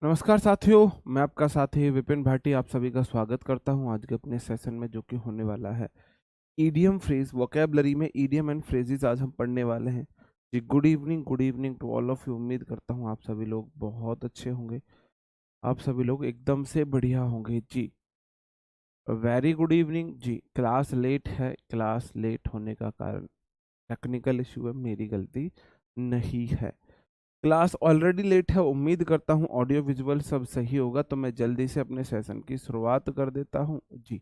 नमस्कार साथियों, मैं आपका साथी विपिन भाटी आप सभी का स्वागत करता हूं आज के अपने सेशन में, जो कि होने वाला है ईडियम फ्रेज वोकैबुलरी में ईडियम एंड फ्रेजेस आज हम पढ़ने वाले हैं। जी good evening to all of you. उम्मीद करता हूं आप सभी लोग बहुत अच्छे होंगे, आप सभी लोग एकदम से बढ़िया होंगे जी। वेरी गुड इवनिंग जी। क्लास लेट है, क्लास लेट होने का कारण टेक्निकल इशू है, मेरी गलती नहीं है। क्लास ऑलरेडी लेट है, उम्मीद करता हूँ ऑडियो विजुअल सब सही होगा, तो मैं जल्दी से अपने सेशन की शुरुआत कर देता हूँ जी।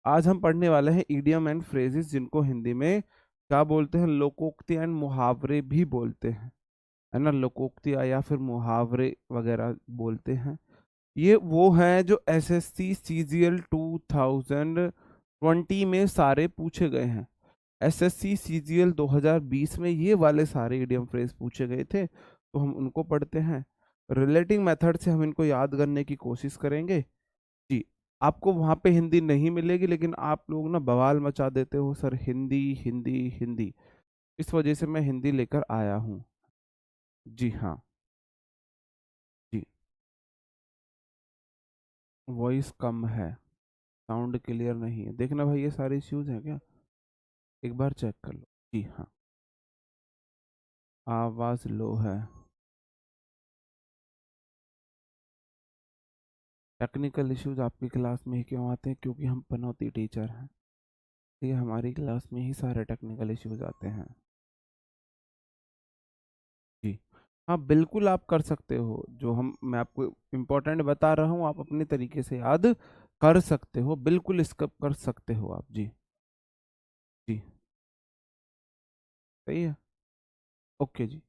आज हम पढ़ने वाले हैं ईडियम एंड फ्रेजेस, जिनको हिंदी में क्या बोलते हैं, लोकोक्ति एंड मुहावरे भी बोलते हैं, है ना। लोकोक्तियाँ या फिर मुहावरे वगैरह बोलते हैं। ये वो हैं जो एसएससी सीजीएल 2020 में सारे पूछे गए हैं। एसएससी सीजीएल 2020 में ये वाले सारे इडियम फ्रेज पूछे गए थे, तो हम उनको पढ़ते हैं। रिलेटिंग मेथड से हम इनको याद करने की कोशिश करेंगे जी। आपको वहां पे हिंदी नहीं मिलेगी, लेकिन आप लोग ना बवाल मचा देते हो सर, हिंदी हिंदी हिंदी। इस वजह से मैं हिंदी लेकर आया हूँ जी। हाँ जी। वॉइस कम है, साउंड क्लियर नहीं है, देखना भाई ये सारे इश्यूज हैं क्या, एक बार चेक कर लो जी। हाँ, आवाज लो है। टेक्निकल इश्यूज आपकी क्लास में ही क्यों आते हैं? क्योंकि हम पनौती टीचर हैं, ये हमारी क्लास में ही सारे टेक्निकल इश्यूज आते हैं जी। हाँ बिल्कुल, आप कर सकते हो, जो हम मैं आपको इम्पोर्टेंट बता रहा हूँ आप अपने तरीके से याद कर सकते हो, बिल्कुल स्किप कर सकते हो आप जी। जी सही है, ओके जी।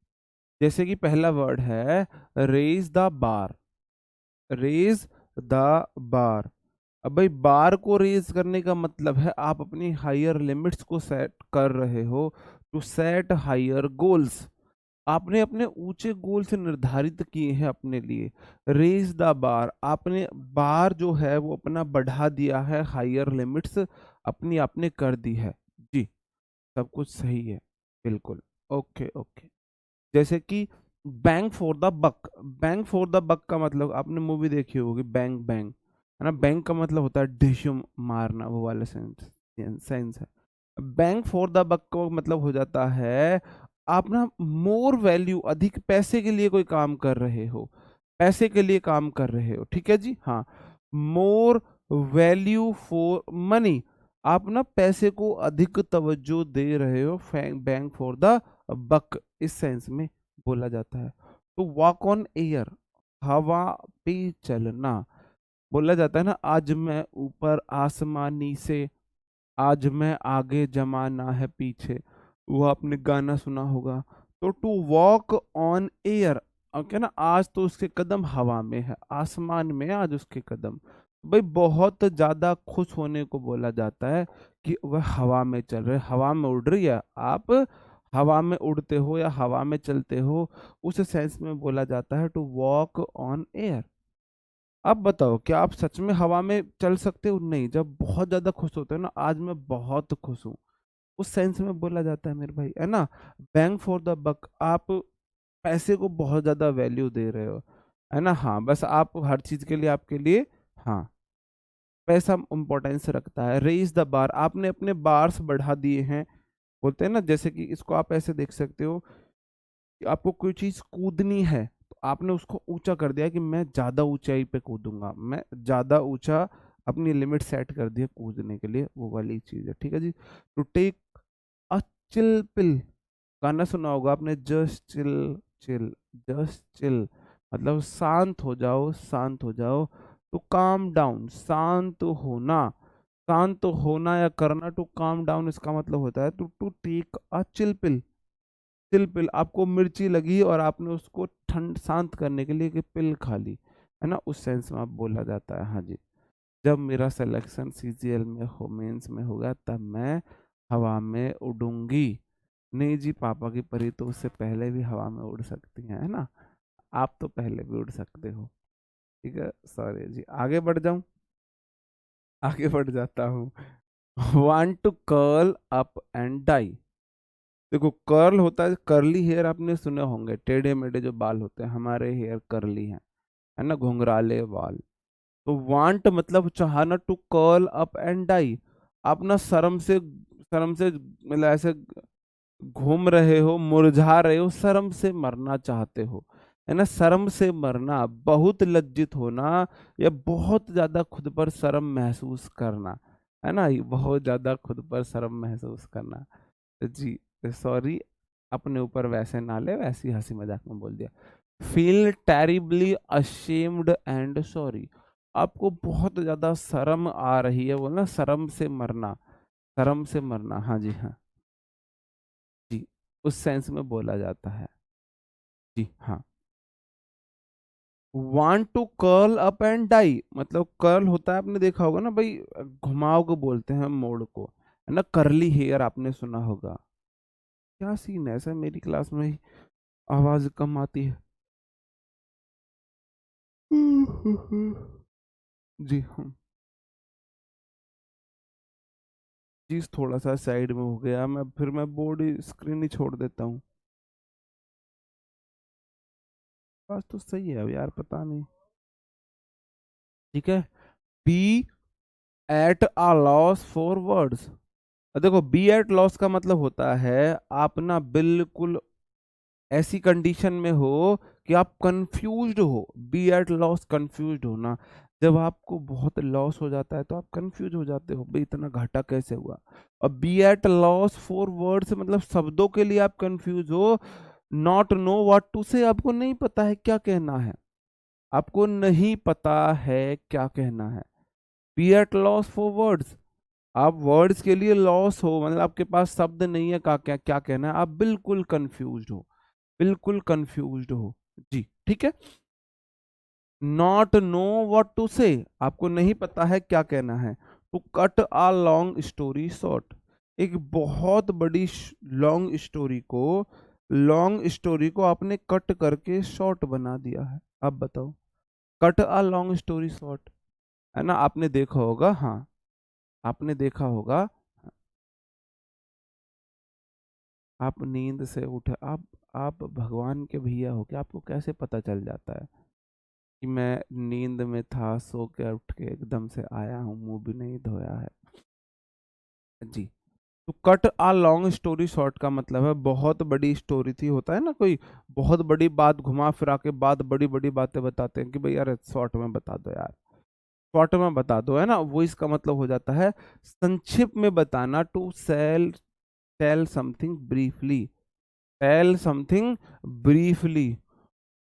जैसे कि पहला वर्ड है raise the bar, raise the bar. अब भाई बार को रेज करने का मतलब है आप अपनी हायर लिमिट्स को सेट कर रहे हो, टू सेट हायर गोल्स। आपने अपने ऊंचे गोल से निर्धारित किए हैं अपने लिए। रेज द बार, आपने बार जो है वो अपना बढ़ा दिया है, हायर लिमिट्स अपनी आपने कर दी है जी। सब कुछ सही है, बिल्कुल ओके ओके। जैसे कि bank for the buck, bank for the buck का मतलब आपने मूवी देखी होगी बैंक बैंक, है ना। बैंक का मतलब होता है डिशुम मारना, वो वाला सेंस सेंस है। बैंक फॉर द बक का मतलब हो जाता है आप ना मोर वैल्यू, अधिक पैसे के लिए कोई काम कर रहे हो, पैसे के लिए काम कर रहे हो, ठीक है जी। हाँ, मोर वैल्यू फॉर मनी, आप ना पैसे को अधिक तवज्जो दे रहे हो, बैंक फॉर द बक इस सेंस में बोला जाता है। तो वॉक ऑन एयर, हवा पे चलना, बोला जाता है ना, आज मैं ऊपर आसमानी से, आज मैं आगे जमाना है पीछे, वो आपने गाना सुना होगा। तो to walk on air, okay ना, आज तो उसके कदम हवा में है, आसमान में है आज उसके कदम। भाई बहुत ज्यादा खुश होने को बोला जाता है कि वह हवा में चल रहे, हवा में उड़ रही है, आप हवा में उड़ते हो या हवा में चलते हो, उस सेंस में बोला जाता है टू वॉक ऑन एयर। अब बताओ, क्या आप सच में हवा में चल सकते हो? नहीं, जब बहुत ज्यादा खुश होते हो ना, आज मैं बहुत खुश हूँ, उस सेंस में बोला जाता है मेरे भाई, है ना। बैंक फॉर द बक, आप पैसे को बहुत ज्यादा वैल्यू दे रहे हो, है ना। हाँ, बस आप हर चीज के लिए आपके लिए, हाँ, पैसा इंपॉर्टेंस रखता है। रेज द बार, आपने अपने बार्स बढ़ा दिए हैं, बोलते हैं ना, जैसे कि इसको आप ऐसे देख सकते हो कि आपको कोई चीज कूदनी है, तो आपने उसको ऊंचा कर दिया कि मैं ज्यादा ऊंचाई पे कूदूंगा, मैं ज्यादा ऊंचा अपनी लिमिट सेट कर दी है कूदने के लिए, वो वाली चीज है, ठीक है जी। To take a chill pill, गाना सुना होगा आपने, just chill chill, just chill, मतलब शांत हो जाओ, शांत हो जाओ। टू काम डाउन, शांत होना, शांत होना या करना, टू काम डाउन इसका मतलब होता है to to take a chill pill. Chill pill, आपको मिर्ची लगी और आपने उसको ठंड शांत करने के लिए कि पिल खा ली, है ना, उस सेंस में आप बोला जाता है। हाँ जी, जब मेरा सिलेक्शन सीजीएल में हो, मेंस में होगा, तब मैं हवा में उड़ूंगी। नहीं जी, पापा की परी तो उससे पहले भी हवा में उड़ सकती हैं, है ना, आप तो पहले भी उड़ सकते हो, ठीक है। सॉरी जी, आगे बढ़ जाऊं, आगे बढ़ जाता हूँ। Want to curl up and die, देखो कर्ल होता है कर्ली हेयर, आपने सुने होंगे, टेढ़े मेढ़े जो बाल होते हैं, हमारे हेयर कर्ली हैं, है ना, घुंघराले बाल। तो वांट मतलब चाहना, to curl up and die. आप ना शर्म से मतलब ऐसे घूम रहे हो, मुरझा रहे हो, शर्म से मरना चाहते हो, है ना। शर्म से मरना, बहुत लज्जित होना, या बहुत ज्यादा खुद पर शर्म महसूस करना, है ना, ये बहुत ज्यादा खुद पर शर्म महसूस करना। तो जी, सॉरी, अपने ऊपर वैसे ना ले, वैसी हंसी मजाक में बोल दिया। Feel terribly ashamed and sorry. आपको बहुत ज्यादा शर्म आ रही है, बोलना शर्म से मरना, शर्म से मरना, हाँ जी हाँ जी, उस सेंस में बोला जाता है। जी हाँ। Want to curl up and die, मतलब कर्ल होता है, आपने देखा होगा ना भाई, घुमाव को बोलते हैं मोड़ को, है ना, करली हेयर आपने सुना होगा। क्या सीन है, ऐसा मेरी क्लास में ही आवाज कम आती है। जी हाँ। चीज थोड़ा सा साइड में हो गया, मैं बोर्ड स्क्रीन ही छोड़ देता हूँ। बात तो सही है अब यार, पता नहीं। ठीक है। Be at a loss for words. देखो, बी एट लॉस का मतलब होता है आप ना बिल्कुल ऐसी कंडीशन में हो कि आप कंफ्यूज्ड हो। बी एट लॉस, कंफ्यूज्ड होना। जब आपको बहुत लॉस हो जाता है तो आप कंफ्यूज हो जाते हो, भाई इतना घाटा कैसे हुआ। और be at loss for words मतलब शब्दों के लिए आप कंफ्यूज हो। नॉट नो व्हाट टू से, आपको नहीं पता है क्या कहना है, आपको नहीं पता है क्या कहना है। Be at loss for words, आप वर्ड्स के लिए लॉस हो, मतलब आपके पास शब्द नहीं है क्या क्या क्या कहना है, आप बिल्कुल कंफ्यूज्ड हो, बिल्कुल कंफ्यूज्ड हो। जी ठीक है। नॉट नो व्हाट टू से, आपको नहीं पता है क्या कहना है। To cut a long story short, एक बहुत बड़ी लॉन्ग स्टोरी को आपने कट करके शॉर्ट बना दिया है। अब बताओ, cut a long story short, है ना, आपने देखा होगा, हाँ, आपने देखा होगा। आप नींद से उठे, आप भगवान के भैया हो, क्या आपको कैसे पता चल जाता है कि मैं नींद में था, सो के उठ के एकदम से आया हूँ, मुंह भी नहीं धोया है। जी। तो कट आ लॉन्ग स्टोरी शॉर्ट का मतलब है बहुत बड़ी स्टोरी थी, होता है ना कोई बहुत बड़ी बात घुमा फिरा के बाद बड़ी बड़ी बातें बताते हैं कि भाई यार शॉर्ट में बता दो यार, शॉर्ट में बता दो, है ना, वो इसका मतलब हो जाता है संक्षिप्त में बताना। To sell tell something briefly, tell something briefly.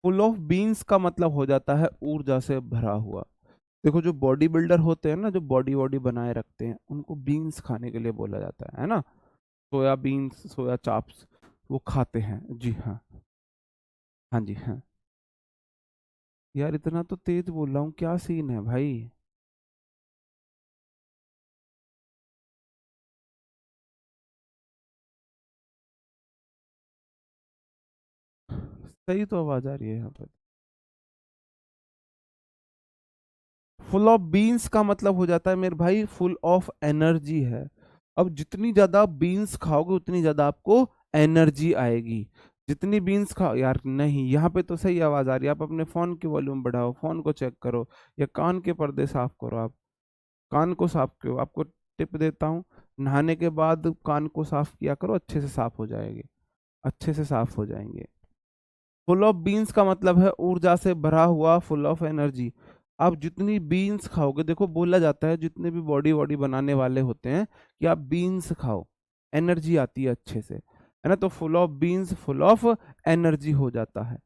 Full of beans का मतलब हो जाता है ऊर्जा से भरा हुआ। देखो, जो बॉडी बिल्डर होते हैं ना, जो बॉडी वॉडी बनाए रखते हैं, उनको बीन्स खाने के लिए बोला जाता है ना, सोया बीन्स, सोया चाप्स, वो खाते हैं। जी हाँ, हाँ जी हाँ। यार इतना तो तेज बोल रहा हूँ, क्या सीन है भाई। सही तो आवाज आ रही है यहाँ पर। फुल ऑफ बीन्स का मतलब हो जाता है मेरे भाई फुल ऑफ एनर्जी है। अब जितनी ज्यादा बीन्स खाओगे उतनी ज्यादा आपको एनर्जी आएगी। जितनी बीन्स खाओ, यार नहीं, यहाँ पे तो सही आवाज आ रही है, आप अपने फोन की वॉल्यूम बढ़ाओ, फोन को चेक करो, या कान के पर्दे साफ करो। आप कान को साफ करो, आपको टिप देता हूँ, नहाने के बाद कान को साफ किया करो, अच्छे से साफ हो जाएंगे, अच्छे से साफ हो जाएंगे। फुल ऑफ बीन्स का मतलब है ऊर्जा से भरा हुआ, फुल ऑफ एनर्जी। आप जितनी बीन्स खाओगे, देखो बोला जाता है जितने भी बॉडी वॉडी बनाने वाले होते हैं कि आप बीन्स खाओ, एनर्जी आती है अच्छे से, है ना। तो full of beans full of energy हो जाता है।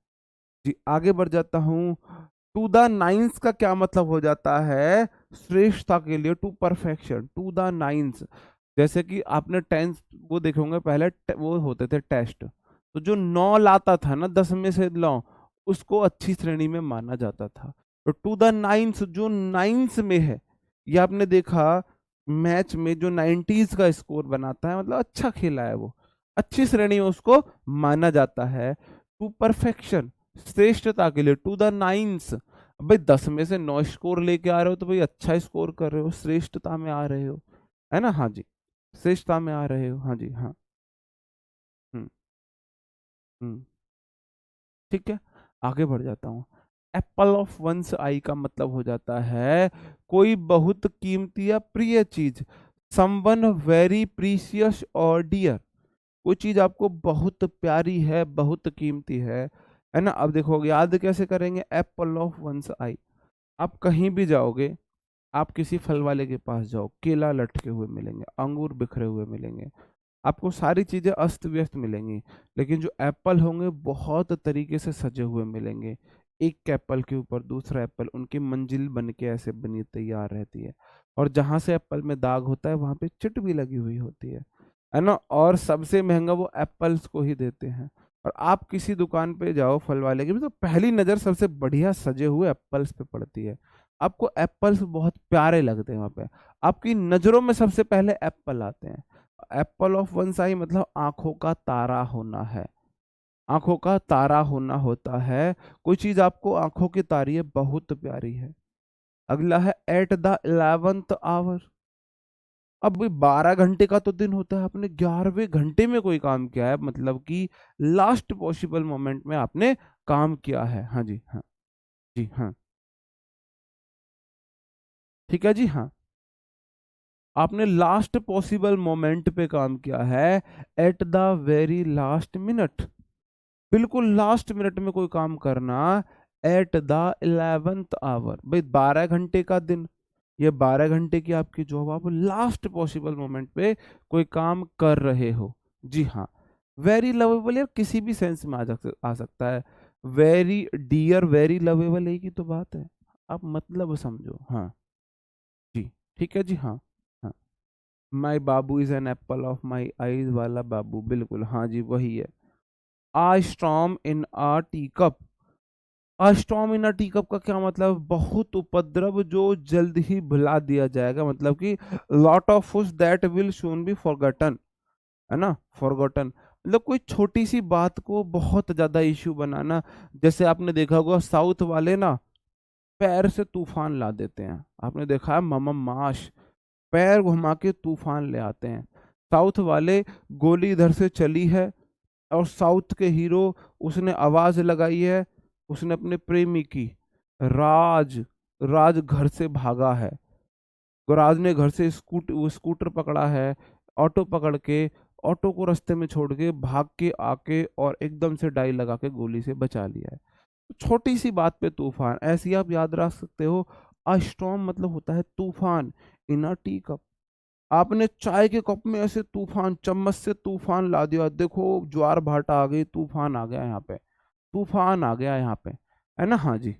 जी आगे बढ़ जाता हूँ। टू द नाइन्स का क्या मतलब हो जाता है श्रेष्ठता के लिए, to perfection, to the nines. जैसे कि आपने टेंस वो देखे होंगे पहले, वो होते थे टेस्ट, तो जो 9 लाता था ना, 10 में से 9, उसको अच्छी श्रेणी में माना जाता था। तो टू द नाइन्स, जो नाइन्स में है, ये आपने देखा मैच में जो 90s का स्कोर बनाता है, मतलब अच्छा खेला है वो, अच्छी श्रेणी में उसको माना जाता है। टू परफेक्शन, श्रेष्ठता के लिए, टू द नाइन्स। भाई 10 में से 9 स्कोर लेके आ रहे हो तो भाई अच्छा स्कोर कर रहे हो, श्रेष्ठता में आ रहे हो, है ना, हाँ जी, श्रेष्ठता में आ रहे हो, हाँ जी हाँ। हम्म। हम्म। ठीक है, आगे बढ़ जाता हूँ। एप्पल ऑफ वंस आई का मतलब हो जाता है कोई बहुत कीमती या प्रिय चीज, समवन वेरी प्रीशियस और डियर, कोई चीज आपको बहुत प्यारी है, बहुत कीमती है ना। अब देखो याद कैसे करेंगे, एप्पल ऑफ वंस आई। आप कहीं भी जाओगे, आप किसी फल वाले के पास जाओ, केला लटके हुए मिलेंगे, अंगूर बिखरे हुए मिलेंगे, आपको सारी चीजें अस्त व्यस्त मिलेंगी, लेकिन जो एप्पल होंगे बहुत तरीके से सजे हुए मिलेंगे। एक एप्पल के ऊपर दूसरा एप्पल, उनकी मंजिल बन के ऐसे बनी तैयार रहती है, और जहां से एप्पल में दाग होता है वहां पे चिट भी लगी हुई होती है ना। और सबसे महंगा वो एप्पल्स को ही देते हैं। और आप किसी दुकान पे जाओ फल वाले की भी, तो पहली नजर सबसे बढ़िया सजे हुए एप्पल्स पे पड़ती है। आपको एप्पल्स बहुत प्यारे लगते हैं वहां पे, आपकी नजरों में सबसे पहले एप्पल आते हैं। एप्पल ऑफ वन आई मतलब आंखों का तारा होना है, आंखों का तारा होना होता है। कोई चीज आपको आंखों की तारी है, बहुत प्यारी है। अगला है एट द 11th आवर। अब 12 घंटे का तो दिन होता है, आपने 11वें घंटे में कोई काम किया है, मतलब कि लास्ट पॉसिबल मोमेंट में आपने काम किया है। हाँ जी, हाँ जी, हाँ ठीक है जी, हाँ आपने लास्ट पॉसिबल मोमेंट पे काम किया है, eight the very last minute, बिल्कुल लास्ट मिनट में कोई काम करना, एट द 11th आवर। भाई 12 घंटे का दिन, ये 12 घंटे की आपकी जॉब, आप लास्ट पॉसिबल मोमेंट पे कोई काम कर रहे हो। जी हाँ। वेरी लवेबल यार किसी भी सेंस में आ सकता है, वेरी डियर, वेरी लवेबल एक ही तो बात है, आप मतलब समझो। हाँ जी, ठीक है जी, हाँ हाँ। माई बाबू is an apple of my eyes वाला बाबू, बिल्कुल हाँ जी वही है। A storm in a tea cup, a storm in a tea cup का क्या मतलब, बहुत उपद्रव जो जल्द ही भुला दिया जाएगा, मतलब कि lot of fuss that will soon B forgotten, है ना, फॉरगॉटन। मतलब कोई छोटी सी बात को बहुत ज्यादा इश्यू बनाना। जैसे आपने देखा होगा साउथ वाले ना पैर से तूफान ला देते हैं, आपने देखा है ममम माश, पैर घुमा के तूफान ले आते हैं साउथ वाले। गोली इधर से चली है और साउथ के हीरो, उसने आवाज लगाई है, उसने अपने प्रेमी की, राज, राज घर से भागा है, राज ने घर से वो स्कूटर पकड़ा है, ऑटो पकड़ के, ऑटो को रास्ते में छोड़ के भाग के आके और एकदम से डाई लगा के गोली से बचा लिया है। तो छोटी सी बात पे तूफान, ऐसी आप याद रख सकते हो। अ स्टॉर्म मतलब होता है तूफान, इन अ टी कप, आपने चाय के कप में ऐसे तूफान, चम्मच से तूफान ला दिया, देखो ज्वार भाटा आ गई, तूफान आ गया यहाँ पे, तूफान आ गया यहाँ पे, है ना। हाँ जी,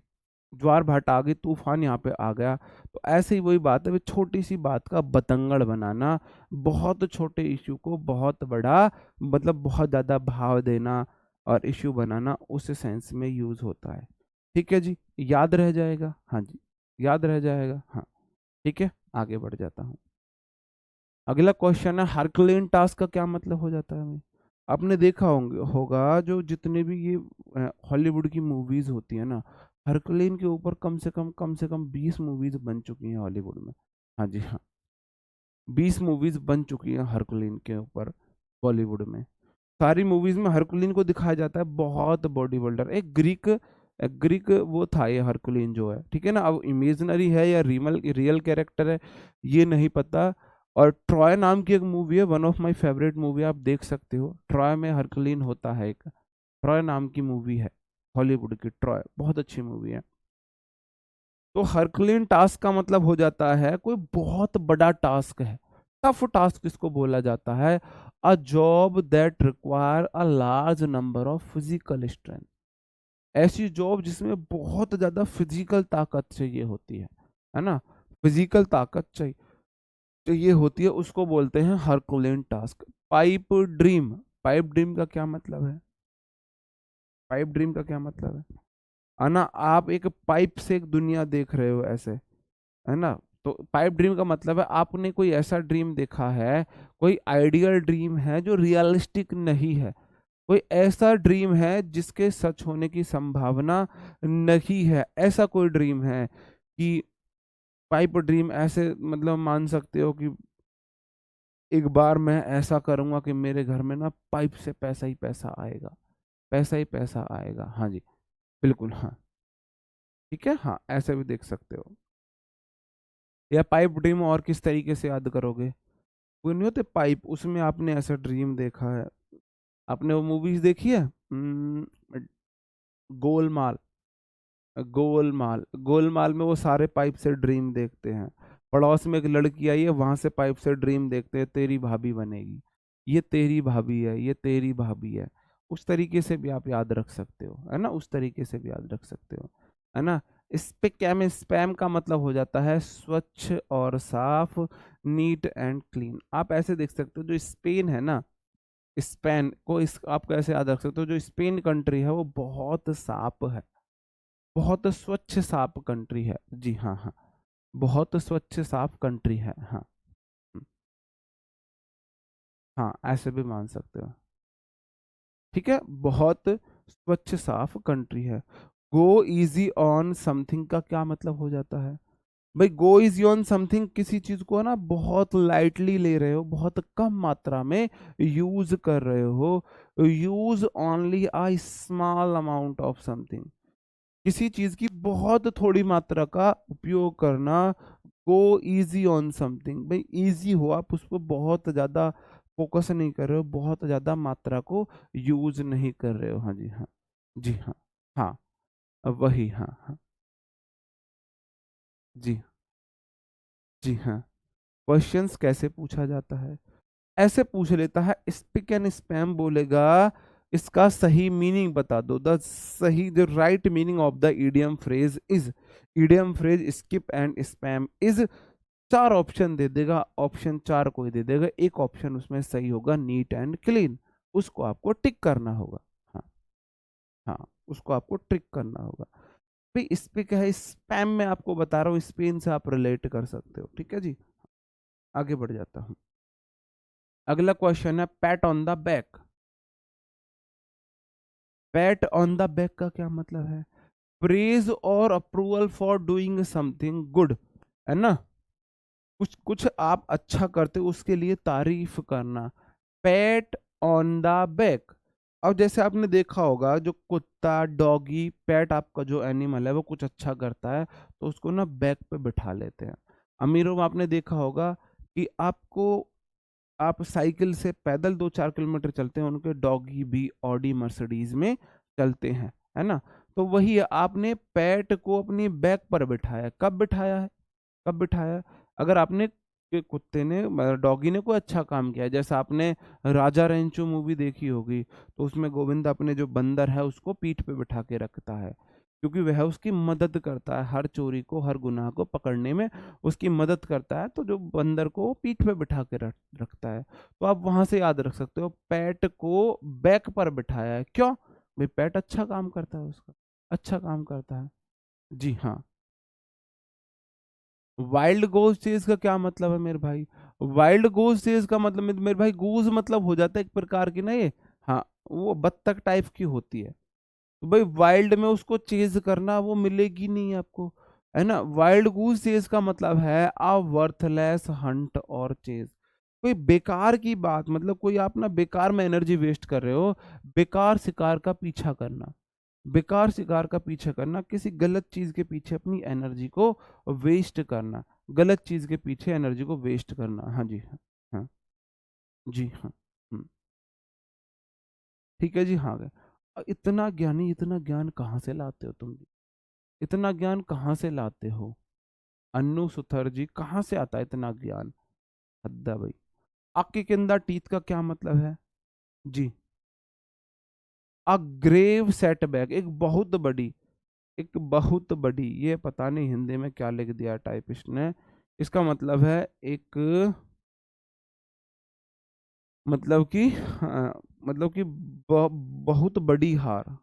ज्वार भाटा आ गई, तूफान यहाँ पे आ गया। तो ऐसे ही वही बात है, वो छोटी सी बात का बतंगड़ बनाना, बहुत छोटे इश्यू को बहुत बड़ा, मतलब बहुत ज्यादा भाव देना और इश्यू बनाना, उस सेंस में यूज होता है। ठीक है जी, याद रह जाएगा, हाँ जी याद रह जाएगा, हाँ ठीक है। आगे बढ़ जाता हूँ। अगला क्वेश्चन है हरक्यूलिन टास्क का क्या मतलब हो जाता है हमें। आपने देखा होगा जो जितने भी ये हॉलीवुड की मूवीज होती है ना, हरक्यूलिन के ऊपर कम से कम 20 मूवीज बन चुकी हैं हॉलीवुड में। हाँ जी हाँ, 20 मूवीज बन चुकी हैं हरक्यूलिन के ऊपर बॉलीवुड में। सारी मूवीज में हरकुलिन को दिखाया जाता है बहुत बॉडी बिल्डर, एक ग्रीक, ग्रीक वो था ये हरकुलिन जो है, ठीक है ना। अब इमेजिनरी है या रियल रियल कैरेक्टर है ये नहीं पता। और ट्रॉय नाम की एक मूवी है, one of my favourite movie, आप देख सकते हो, ट्रॉय में हरकुलिन होता है एक, ट्रॉय नाम की मूवी है हॉलीवुड की, ट्रॉय बहुत अच्छी मूवी है। तो हरकुलिन टास्क का मतलब हो जाता है कोई बहुत बड़ा टास्क है, टफ टास्क किसको बोला जाता है, a job that require a large number of physical strength, ऐसी जॉब जिसमें बहुत ज्यादा फिजिकल ताकत चाहिए होती है ना, फिजिकल ताकत चाहिए होती है, उसको बोलते हैं herculean task. Pipe dream, pipe dream का क्या मतलब है, पाइप ड्रीम का क्या मतलब है ना, आप एक पाइप से एक दुनिया देख रहे हो ऐसे, है ना। तो पाइप ड्रीम का मतलब है आपने कोई ऐसा ड्रीम देखा है, कोई आइडियल ड्रीम है जो रियलिस्टिक नहीं है, कोई ऐसा ड्रीम है जिसके सच होने की संभावना नहीं है, ऐसा कोई ड्रीम है कि पाइप ड्रीम ऐसे, मतलब मान सकते हो कि एक बार मैं ऐसा करूंगा कि मेरे घर में ना पाइप से पैसा ही पैसा आएगा, पैसा ही पैसा आएगा। हाँ जी बिल्कुल हाँ। ठीक है, हाँ ऐसे भी देख सकते हो। या पाइप ड्रीम और किस तरीके से याद करोगे? वो नहीं होते पाइप, उसमें आपने ऐसा ड्रीम देखा है। आपने वो मूवीज देखी है, गोलमाल। गोलमाल, गोलमाल में वो सारे पाइप से ड्रीम देखते हैं। पड़ोस में एक लड़की आई है, वहां से पाइप से ड्रीम देखते हैं, तेरी भाभी बनेगी, ये तेरी भाभी है, ये तेरी भाभी है। उस तरीके से भी आप याद रख सकते हो, है ना, उस तरीके से भी याद रख सकते हो, है ना। स्पैम, स्पैम का मतलब हो जाता है स्वच्छ और साफ, नीट एंड क्लीन। आप ऐसे देख सकते हो, जो स्पेन है ना, स्पेन को इस आप कैसे याद रख सकते हो, जो स्पेन कंट्री है वो बहुत साफ है, बहुत स्वच्छ साफ कंट्री है। जी हाँ हाँ, बहुत स्वच्छ साफ कंट्री है, हाँ। हम्म, हाँ ऐसे भी मान सकते हो। ठीक है, बहुत स्वच्छ साफ कंट्री है। गो इजी ऑन समथिंग का क्या मतलब हो जाता है? भाई गो इजी ऑन समथिंग, किसी चीज को ना बहुत लाइटली ले रहे हो, बहुत कम मात्रा में यूज कर रहे हो। Use only a small amount of something, किसी चीज की बहुत थोड़ी मात्रा का उपयोग करना। गो इजी ऑन समथिंग, भाई इजी हो, आप उस पर बहुत ज्यादा फोकस नहीं कर रहे हो, बहुत ज्यादा मात्रा को यूज नहीं कर रहे हो। हाँ जी हाँ, जी हाँ, हाँ वही, हाँ हाँ, जी, जी हाँ। क्वेश्चंस कैसे पूछा जाता है? ऐसे पूछ लेता है, स्पिक एंड स्पैम बोलेगा, इसका सही मीनिंग बता दो। द सही, the right meaning of the idiom phrase is, idiom phrase skip and spam is. चार ऑप्शन दे देगा, ऑप्शन चार को ही दे देगा, एक ऑप्शन उसमें सही होगा, नीट एंड क्लीन, उसको आपको टिक करना होगा। हाँ, हाँ उसको आपको टिक करना होगा। भाई इस पे क्या है, स्पैम में आपको बता रहा हूँ, स्पेन से आप रिलेट कर सकते हो। ठीक है जी, आगे बढ़ जाता हूँ। अगला क्वेश्चन है, PAT on the back. PAT on the back का क्या मतलब है? प्रेज और approval for doing something good, है ना। कुछ कुछ आप अच्छा करते हो उसके लिए तारीफ करना। PAT on the back. अब जैसे आपने देखा होगा, जो कुत्ता, डॉगी, पेट आपका जो एनिमल है वो कुछ अच्छा करता है तो उसको ना बैक पे बिठा लेते हैं। अमीरों में आपने देखा होगा कि आपको, आप साइकिल से पैदल 2-4 किलोमीटर चलते हैं, उनके डॉगी भी ऑडी मर्सिडीज में चलते हैं, है ना। तो वही है, आपने पेट को अपनी बैक पर बिठाया, कब बिठाया है, कब बिठाया? अगर आपने के कुत्ते ने, डॉगी ने कोई अच्छा काम किया है, जैसा आपने राजा रेंचो मूवी देखी होगी, तो उसमें गोविंद अपने जो बंदर है उसको पीठ पे बिठा के रखता है, क्योंकि वह उसकी मदद करता है, हर चोरी को, हर गुनाह को पकड़ने में उसकी मदद करता है, तो जो बंदर को वो पीठ पे बिठा के रखता है। तो आप वहां से याद रख सकते हो, पैट को बैक पर बिठाया है, क्यों? भाई पैट अच्छा काम करता है, उसका अच्छा काम करता है। जी हाँ। वाइल्ड गोज चेज का क्या मतलब है मेरे भाई? वाइल्ड गोज चेज का मतलब मेरे भाई, गोज मतलब हो जाता है एक प्रकार की ना ये, हाँ, वो बत्तख टाइप की होती है। तो भाई वाइल्ड में उसको चेज करना, वो मिलेगी नहीं आपको, है ना। वाइल्ड गूज चेज का मतलब है अ वर्थलेस हंट और चेज, कोई बेकार की बात, मतलब कोई आप ना बेकार में एनर्जी वेस्ट कर रहे हो, बेकार शिकार का पीछा करना, बेकार शिकार का पीछा करना, किसी गलत चीज के पीछे अपनी एनर्जी को वेस्ट करना, गलत चीज के पीछे एनर्जी को वेस्ट करना। हाँ जी हाँ, हाँ जी हाँ। ठीक है जी, हाँ गए। इतना ज्ञानी, इतना ज्ञान कहाँ से लाते हो तुम? इतना ज्ञान कहाँ से लाते हो? अन्नू सुथर जी, कहाँ से आता है इतना ज्ञान? हद्दा भाई। आके के अंदर टीथ का क्या मतलब है? जी, अ ग्रेव सेटबैक, एक बहुत बड़ी, एक बहुत बड़ी, ये पता नहीं हिंदी में क्या लिख दिया टाइपिस्ट ने। इसका मतलब है एक, मतलब कि मतलब कि बहुत बड़ी हार,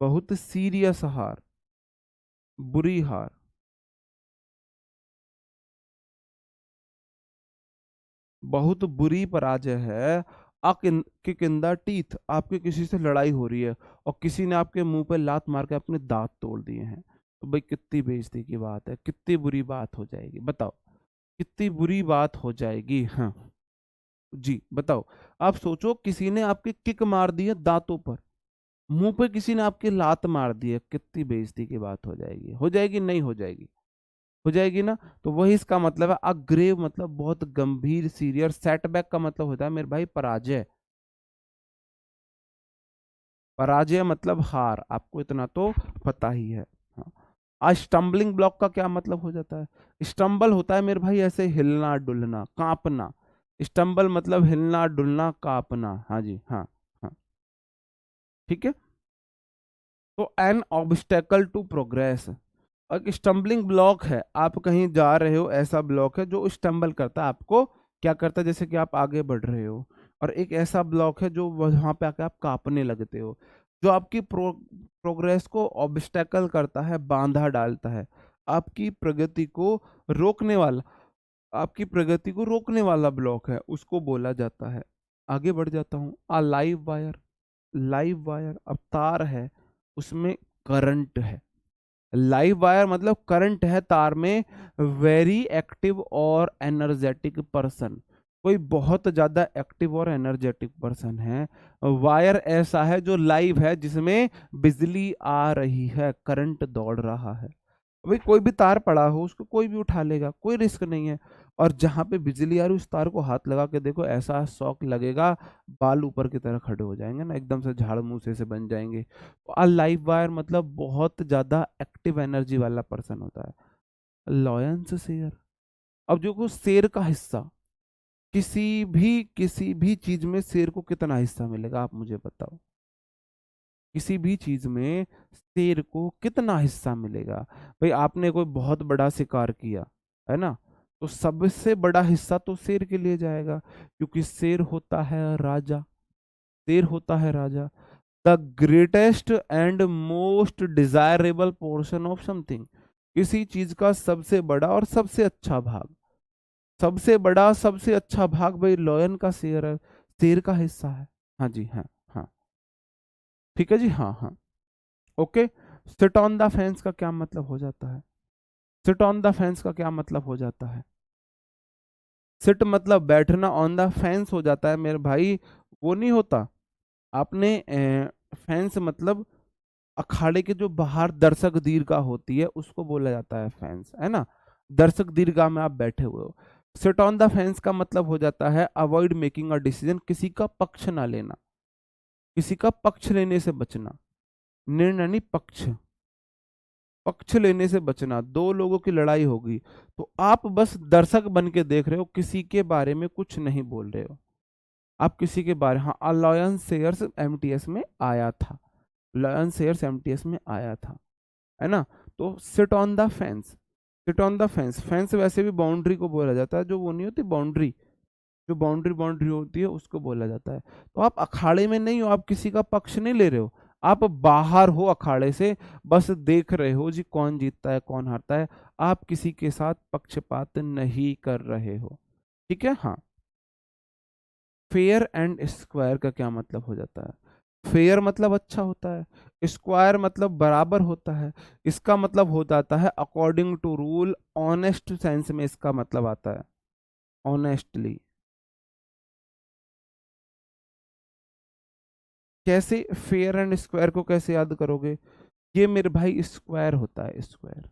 बहुत सीरियस हार, बुरी हार, बहुत बुरी पराजय है। किक इन द टीथ, आपके किसी से लड़ाई हो रही है और किसी ने आपके मुंह पे लात मार के अपने दांत तोड़ दिए हैं, तो भाई कितनी बेइज्जती की बात है, कितनी बुरी बात हो जाएगी, बताओ, कितनी बुरी बात हो जाएगी। हाँ जी बताओ। आप सोचो, किसी ने आपके किक मार दी है दांतों पर, मुंह पे किसी ने आपके लात मार दी है, कितनी बेइज्जती की बात हो जाएगी नहीं हो जाएगी? हो जाएगी ना। तो वही इसका मतलब है। अग्रेव मतलब बहुत गंभीर, सीरियस। सेटबैक का मतलब होता है मेरे भाई पराजय। पराजय मतलब हार, आपको इतना तो पता ही है। हाँ। आज स्टम्बलिंग ब्लॉक का क्या मतलब हो जाता है? स्टम्बल होता है मेरे भाई ऐसे हिलना डुलना, कांपना। स्टम्बल मतलब हिलना डुलना कांपना। हाँ जी, हाँ। हाँ, ठीक है। तो एन ऑब्स्टेकल टू प्रोग्रेस, एक स्टम्बलिंग ब्लॉक है, आप कहीं जा रहे हो, ऐसा ब्लॉक है जो स्टम्बल करता है आपको, क्या करता है, जैसे कि आप आगे बढ़ रहे हो। और एक ऐसा ब्लॉक है जो वहां पे आके आप कांपने लगते हो, जो आपकी प्रोग्रेस को ऑब्स्टेकल करता है, बांधा डालता है, आपकी प्रगति को रोकने वाला, आपकी प्रगति को रोकने वाला ब्लॉक है, उसको बोला जाता है। आगे बढ़ जाता हूँ। आ लाइव वायर, लाइव वायर अब तार है, उसमें करंट है। लाइव वायर मतलब करंट है तार में। वेरी एक्टिव और एनर्जेटिक पर्सन, कोई बहुत ज्यादा एक्टिव और एनर्जेटिक पर्सन है। वायर ऐसा है जो लाइव है, जिसमें बिजली आ रही है, करंट दौड़ रहा है। भाई कोई भी तार पड़ा हो उसको कोई भी उठा लेगा, कोई रिस्क नहीं है। और जहां पे बिजली आ रही उस तार को हाथ लगा के देखो, ऐसा शॉक लगेगा, बाल ऊपर की तरह खड़े हो जाएंगे ना, एकदम से झाड़ मूसे से बन जाएंगे। तो लाइव वायर मतलब बहुत ज्यादा एक्टिव एनर्जी वाला पर्सन होता है। लॉयंस शेयर, अब जो को शेर का हिस्सा, किसी भी चीज में शेर को कितना हिस्सा मिलेगा, आप मुझे बताओ। किसी भी चीज में शेर को कितना हिस्सा मिलेगा? भाई आपने कोई बहुत बड़ा शिकार किया है ना, तो सबसे बड़ा हिस्सा तो शेर के लिए जाएगा, क्योंकि शेर होता है राजा। शेर होता है राजा। The greatest and most desirable portion of something, किसी चीज का सबसे बड़ा और सबसे अच्छा भाग, सबसे बड़ा सबसे अच्छा भाग भाई लॉयन का शेर है, शेर का हिस्सा है। हाँ जी, हाँ। हाँ, ठीक है जी, हाँ हाँ। Okay. Sit on the fence का क्या मतलब हो जाता है? सिट ऑन द फेंस का क्या मतलब हो जाता है? सिट मतलब बैठना, ऑन द फेंस हो जाता है मेरे भाई, वो नहीं होता आपने फेंस मतलब अखाड़े के जो बाहर दर्शक दीर्घा होती है उसको बोला जाता है फेंस, है ना। दर्शक दीर्घा में आप बैठे हुए हो। सिट ऑन द फेंस का मतलब हो जाता है अवॉइड मेकिंग अ डिसीजन, किसी का पक्ष ना लेना, किसी का पक्ष लेने से बचना। निर्णय नहीं, पक्ष, पक्ष लेने से बचना। दो लोगों की लड़ाई होगी तो आप बस दर्शक बन के देख रहे हो, किसी के बारे में कुछ नहीं बोल रहे हो। आप किसी के बारे, हाँ, अलायंस शेयर्स एमटीएस में आया था, अलायंस शेयर्स एमटीएस में आया था, है ना। तो sit on the fence, sit on the fence, fence वैसे भी बाउंड्री को बोला जाता है, जो वो नहीं होती बाउंड्री, जो बाउंड्री बाउंड्री होती है उसको बोला जाता है। तो आप अखाड़े में नहीं हो, आप किसी का पक्ष नहीं ले रहे हो, आप बाहर हो अखाड़े से, बस देख रहे हो जी कौन जीतता है कौन हारता है, आप किसी के साथ पक्षपात नहीं कर रहे हो। ठीक है, हाँ। फेयर एंड स्क्वायर का क्या मतलब हो जाता है? फेयर मतलब अच्छा होता है, स्क्वायर मतलब बराबर होता है। इसका मतलब हो जाता है according to rule, honest sense में इसका मतलब आता है, ऑनेस्टली। कैसे फेयर एंड स्क्वायर को कैसे याद करोगे? ये मेरे भाई स्क्वायर होता है, स्क्वायर,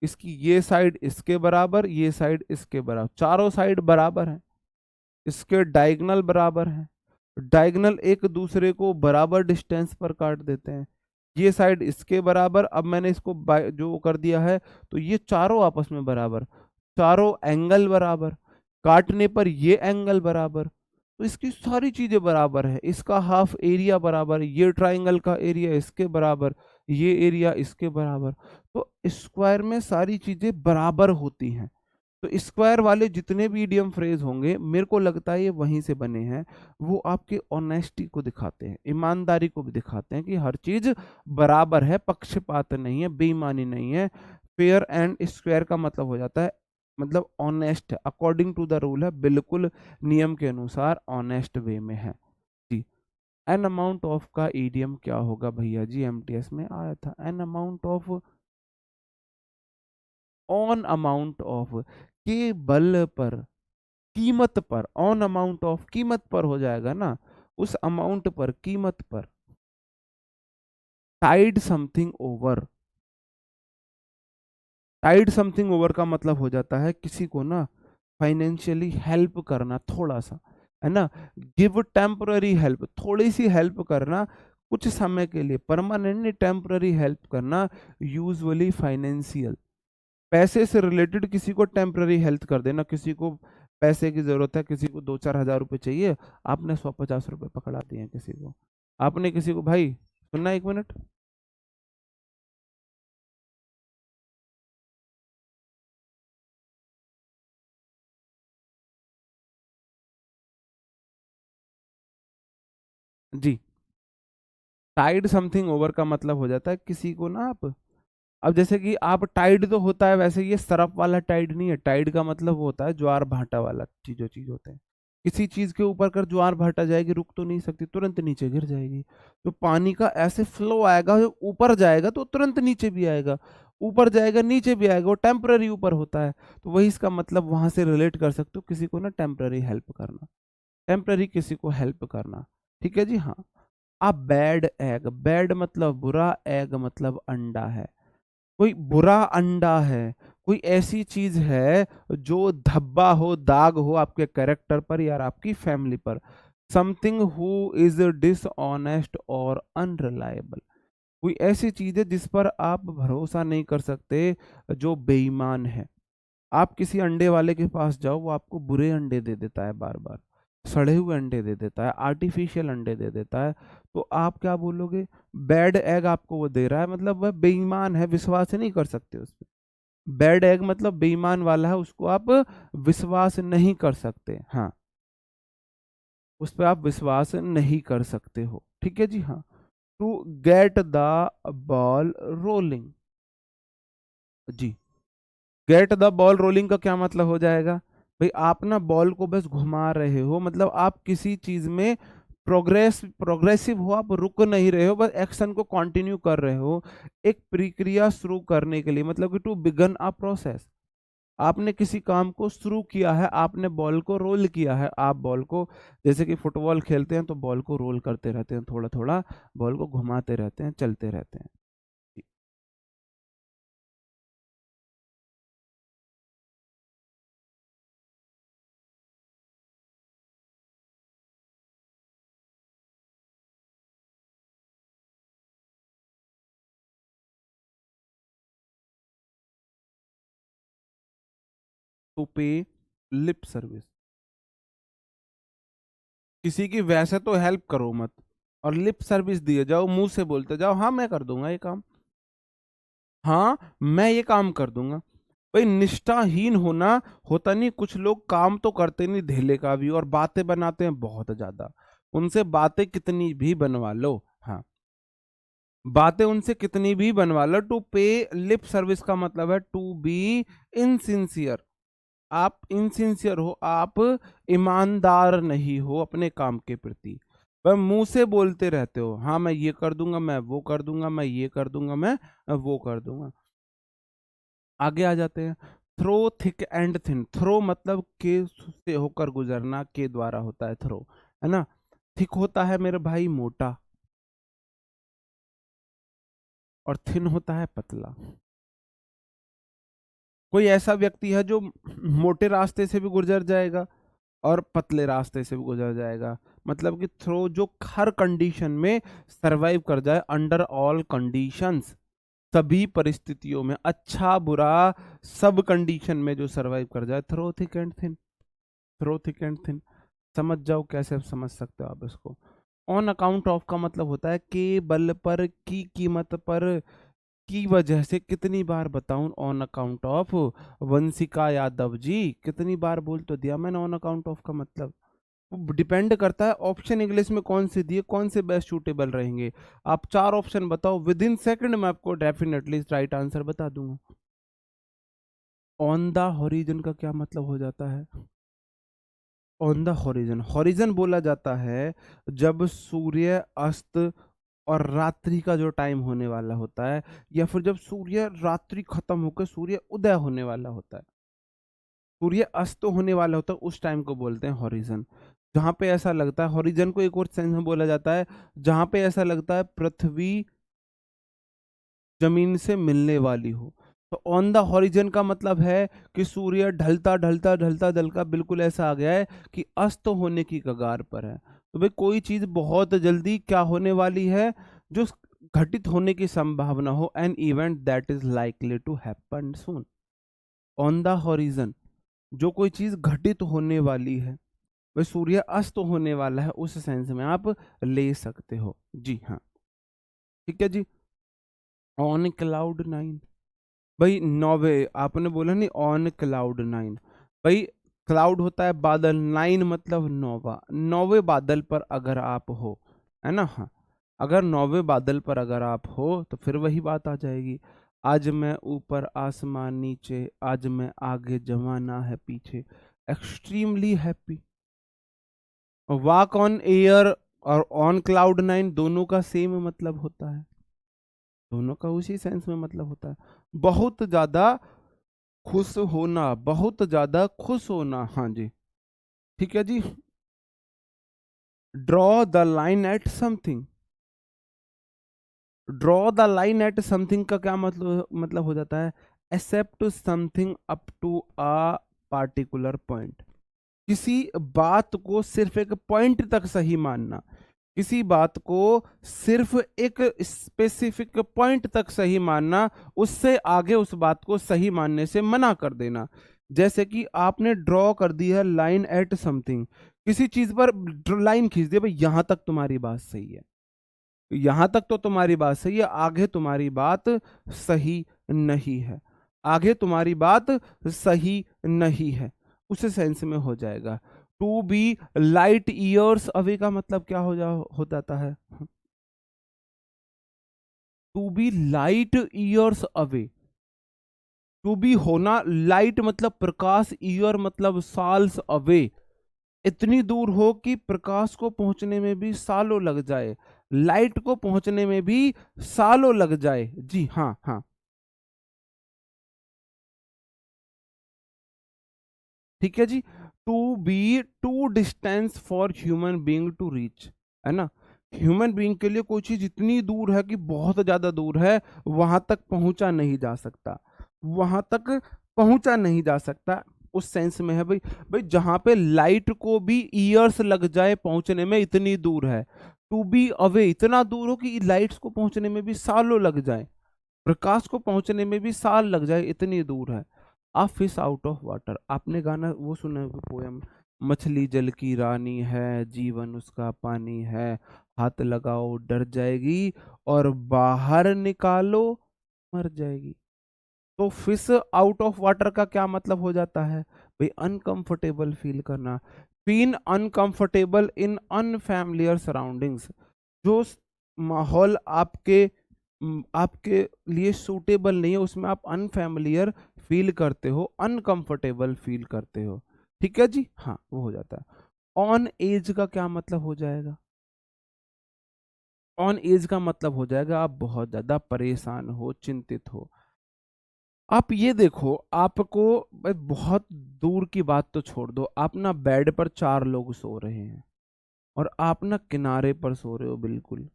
इसकी ये साइड इसके बराबर, ये साइड इसके बराबर, चारों साइड बराबर है, इसके डायगोनल बराबर है, डायगोनल एक दूसरे को बराबर डिस्टेंस पर काट देते हैं। ये साइड इसके बराबर, अब मैंने इसको जो कर दिया है, तो ये चारों आपस में बराबर, चारों एंगल बराबर, काटने पर ये एंगल बराबर, तो इसकी सारी चीजें बराबर है, इसका हाफ एरिया बराबर, ये ट्राइंगल का एरिया इसके बराबर, ये एरिया इसके बराबर। तो स्क्वायर में सारी चीजें बराबर होती हैं। तो स्क्वायर वाले जितने भी इडियम फ्रेज होंगे, मेरे को लगता है ये वहीं से बने हैं। वो आपके ऑनेस्टी को दिखाते हैं, ईमानदारी को भी दिखाते हैं कि हर चीज बराबर है, पक्षपात नहीं है, बेईमानी नहीं है। फेयर एंड स्क्वायर का मतलब हो जाता है, मतलब ऑनेस्ट है, अकॉर्डिंग टू द रूल है, बिल्कुल नियम के अनुसार ऑनेस्ट वे में है जी। एन अमाउंट ऑफ का ईडियम क्या होगा भैया जी? एमटीएस में आया था, an amount of, on amount of, के बल पर, कीमत पर, ऑन अमाउंट ऑफ कीमत पर हो जाएगा ना। उस अमाउंट पर, कीमत पर। Tide something over, tide something over का मतलब हो जाता है किसी को ना फाइनेंशियली हेल्प करना, थोड़ा सा, है ना। गिव टेम्पररी हेल्प, थोड़ी सी हेल्प करना कुछ समय के लिए, परमानेंट नहीं, टेम्पररी हेल्प करना, यूजुअली फाइनेंशियल। पैसे से रिलेटेड किसी को टेम्पररी हेल्प कर देना, किसी को पैसे की जरूरत है, किसी को 2-4 हज़ार रुपए चाहिए, आपने 150 रुपए पकड़ा दिए हैं किसी को, आपने किसी को, भाई सुनना 1 मिनट। जी, टाइड समथिंग ओवर का मतलब हो जाता है किसी को ना आप, अब जैसे कि आप टाइड तो होता है, वैसे ये सरफ वाला टाइड नहीं है, टाइड का मतलब वो होता है ज्वार भाटा वाला चीजों चीज होते हैं। किसी चीज के ऊपर कर ज्वार भाटा जाएगी, रुक तो नहीं सकती, तुरंत नीचे गिर जाएगी। तो पानी का ऐसे फ्लो आएगा, जो ऊपर जाएगा तो तुरंत नीचे भी आएगा, ऊपर जाएगा नीचे भी आएगा, वो टेम्पररी ऊपर होता है। तो वही इसका मतलब वहां से रिलेट कर सकते हो, किसी को ना टेम्पररी हेल्प करना, टेम्पररी किसी को हेल्प करना। ठीक है जी, हाँ। अब बैड एग, बैड मतलब बुरा, एग मतलब अंडा है। कोई बुरा अंडा है, कोई ऐसी चीज है जो धब्बा हो, दाग हो आपके कैरेक्टर पर या आपकी फैमिली पर। समथिंग हु इज डिसऑनेस्ट और अनरिलायबल, कोई ऐसी चीज है जिस पर आप भरोसा नहीं कर सकते, जो बेईमान है। आप किसी अंडे वाले के पास जाओ, वो आपको बुरे अंडे दे देता है, बार बार सड़े हुए अंडे दे देता है, आर्टिफिशियल अंडे दे देता है। तो आप क्या बोलोगे? बैड एग आपको वो दे रहा है, मतलब वह बेईमान है, विश्वास नहीं कर सकते उस पर। बैड एग मतलब बेईमान वाला है, उसको आप विश्वास नहीं कर सकते, हाँ, उस पर आप विश्वास नहीं कर सकते हो। ठीक है जी, हाँ। To get the ball rolling, जी, गेट द बॉल रोलिंग का क्या मतलब हो जाएगा? भाई आप ना बॉल को बस घुमा रहे हो, मतलब आप किसी चीज में प्रोग्रेसिव हो, आप रुक नहीं रहे हो, बस एक्शन को कंटिन्यू कर रहे हो, एक प्रक्रिया शुरू करने के लिए, मतलब कि टू बिगन अ प्रोसेस। आपने किसी काम को शुरू किया है, आपने बॉल को रोल किया है, आप बॉल को, जैसे कि फुटबॉल खेलते हैं तो बॉल को रोल करते रहते हैं, थोड़ा थोड़ा बॉल को घुमाते रहते हैं, चलते रहते हैं। टू पे लिप सर्विस, किसी की वैसे तो हेल्प करो मत, और लिप सर्विस दिए जाओ, मुंह से बोलते जाओ, हाँ मैं कर दूंगा ये काम, हाँ मैं ये काम कर दूंगा। भाई निष्ठाहीन होना होता नहीं, कुछ लोग काम तो करते नहीं ढेले का भी, और बातें बनाते हैं बहुत ज्यादा, उनसे बातें कितनी भी बनवा लो, हाँ, बातें उनसे कितनी भी बनवा लो। टू पे लिप सर्विस का मतलब है टू बी इनसिंसियर, आप इनसिंसियर हो, आप ईमानदार नहीं हो अपने काम के प्रति, वह मुंह से बोलते रहते हो, हाँ मैं ये कर दूंगा, मैं वो कर दूंगा, मैं ये कर दूंगा, मैं वो कर दूंगा। आगे आ जाते हैं। Through thick and thin, through मतलब के से होकर गुजरना, के द्वारा होता है थ्रो, है ना। थिक होता है मेरे भाई मोटा, और थिन होता है पतला। कोई ऐसा व्यक्ति है जो मोटे रास्ते से भी गुजर जाएगा और पतले रास्ते से भी गुजर जाएगा, मतलब कि थ्रो जो हर कंडीशन में सरवाइव कर जाए, अंडर ऑल कंडीशंस, सभी परिस्थितियों में, अच्छा बुरा सब कंडीशन में जो सरवाइव कर जाए, through thick and thin, through thick and thin. समझ जाओ कैसे आप समझ सकते हो आप इसको। ऑन अकाउंट ऑफ का मतलब होता है के बल पर, की कीमत पर, की वजह से। कितनी बार बताऊं on account of? Vanshika Yadav ji, कितनी बार बोल तो दिया मैंने ऑन अकाउंट ऑफ का मतलब। वो डिपेंड करता है ऑप्शन इंग्लिश में कौन से दिए, कौन से बेस्ट सूटेबल रहेंगे। आप 4 ऑप्शन बताओ, विद इन सेकंड मैं आपको डेफिनेटली राइट आंसर बता दूंगा। ऑन द हॉरिजन का क्या मतलब हो जाता है? ऑन द हॉरिजन, हॉरिजन बोला जाता है जब सूर्य अस्त और रात्रि का जो टाइम होने वाला होता है, या फिर जब सूर्य रात्रि खत्म होकर सूर्य उदय होने वाला होता है, सूर्य अस्त होने वाला होता है, उस टाइम को बोलते हैं हॉरिजन। जहां पे ऐसा लगता है, हॉरिजन को एक और सेंस में बोला जाता है जहां पे ऐसा लगता है पृथ्वी जमीन से मिलने वाली हो। तो ऑन द हॉरिजन का मतलब है कि सूर्य ढलता ढलता ढलता ढलता बिल्कुल ऐसा आ गया है कि अस्त होने की कगार पर है। तो भाई कोई चीज बहुत जल्दी क्या होने वाली है, जो घटित होने की संभावना हो, an event that is likely to happen soon. On the horizon जो कोई चीज घटित होने वाली है, वह सूर्य अस्त होने वाला है, उस सेंस में आप ले सकते हो। जी हाँ, ठीक है जी। ऑन क्लाउड नाइन, भाई नौवे, आपने बोला नहीं ऑन क्लाउड नाइन। भाई क्लाउड होता है बादल, नाइन मतलब नौवा, नौवे बादल पर अगर आप हो, है ना। हाँ, अगर नौवे बादल पर अगर आप हो तो फिर वही बात आ जाएगी, आज मैं ऊपर आसमान नीचे, आज मैं आगे जमाना है पीछे, extremely happy. Walk on air और ऑन क्लाउड नाइन दोनों का सेम मतलब होता है, दोनों का उसी सेंस में मतलब होता है, बहुत ज्यादा खुश होना, बहुत ज्यादा खुश होना। हाँ जी, ठीक है जी। Draw the line at something, draw the line at something का क्या मतलब हो जाता है, accept something up to a particular point. किसी बात को सिर्फ एक पॉइंट तक सही मानना, किसी बात को सिर्फ एक स्पेसिफिक पॉइंट तक सही मानना, उससे आगे उस बात को सही मानने से मना कर देना। जैसे कि आपने ड्रॉ कर दी है लाइन एट समथिंग, किसी चीज पर लाइन खींच दी, भाई यहां तक तुम्हारी बात सही है, यहां तक तो तुम्हारी बात सही है, आगे तुम्हारी बात सही नहीं है, आगे तुम्हारी बात सही नहीं है, उस सेंस में हो जाएगा। To be light years away का मतलब क्या हो जाता है, to be light years away, to be होना, लाइट मतलब प्रकाश, ईयर मतलब साल्स अवे, इतनी दूर हो कि प्रकाश को पहुंचने में भी सालों लग जाए, लाइट को पहुंचने में भी सालों लग जाए। जी हाँ हाँ, ठीक है जी। To be too distance for human being to reach, है ना। ह्यूमन बीइंग के लिए कोई चीज इतनी दूर है कि बहुत ज्यादा दूर है, वहां तक पहुंचा नहीं जा सकता, वहां तक पहुंचा नहीं जा सकता, उस सेंस में है भाई। भाई जहां पे लाइट को भी ईयर्स लग जाए पहुंचने में, इतनी दूर है। टू बी अवे, इतना दूर हो कि लाइट्स को पहुंचने में भी सालों लग जाए, प्रकाश को पहुंचने में भी साल लग जाए, इतनी दूर है। आ फिश आउट ऑफ वाटर, आपने गाना वो सुना है पोयम, मछली जल की रानी है, जीवन उसका पानी है, हाथ लगाओ डर जाएगी और बाहर निकालो मर जाएगी। तो फिश आउट ऑफ वाटर का क्या मतलब हो जाता है, भाई अनकंफर्टेबल फील करना, feel uncomfortable in unfamiliar surroundings, जो माहौल आपके लिए सूटेबल नहीं है, उसमें आप अनफैमिलियर फील करते हो, अनकंफर्टेबल फील करते हो। ठीक है जी, हाँ वो हो जाता है। ऑन एज का क्या मतलब हो जाएगा, ऑन एज का मतलब हो जाएगा आप बहुत ज्यादा परेशान हो, चिंतित हो। आप ये देखो, आपको भाई बहुत दूर की बात तो छोड़ दो, आप ना बेड पर चार लोग सो रहे हैं और आप ना किनारे पर सो रहे हो बिल्कुल,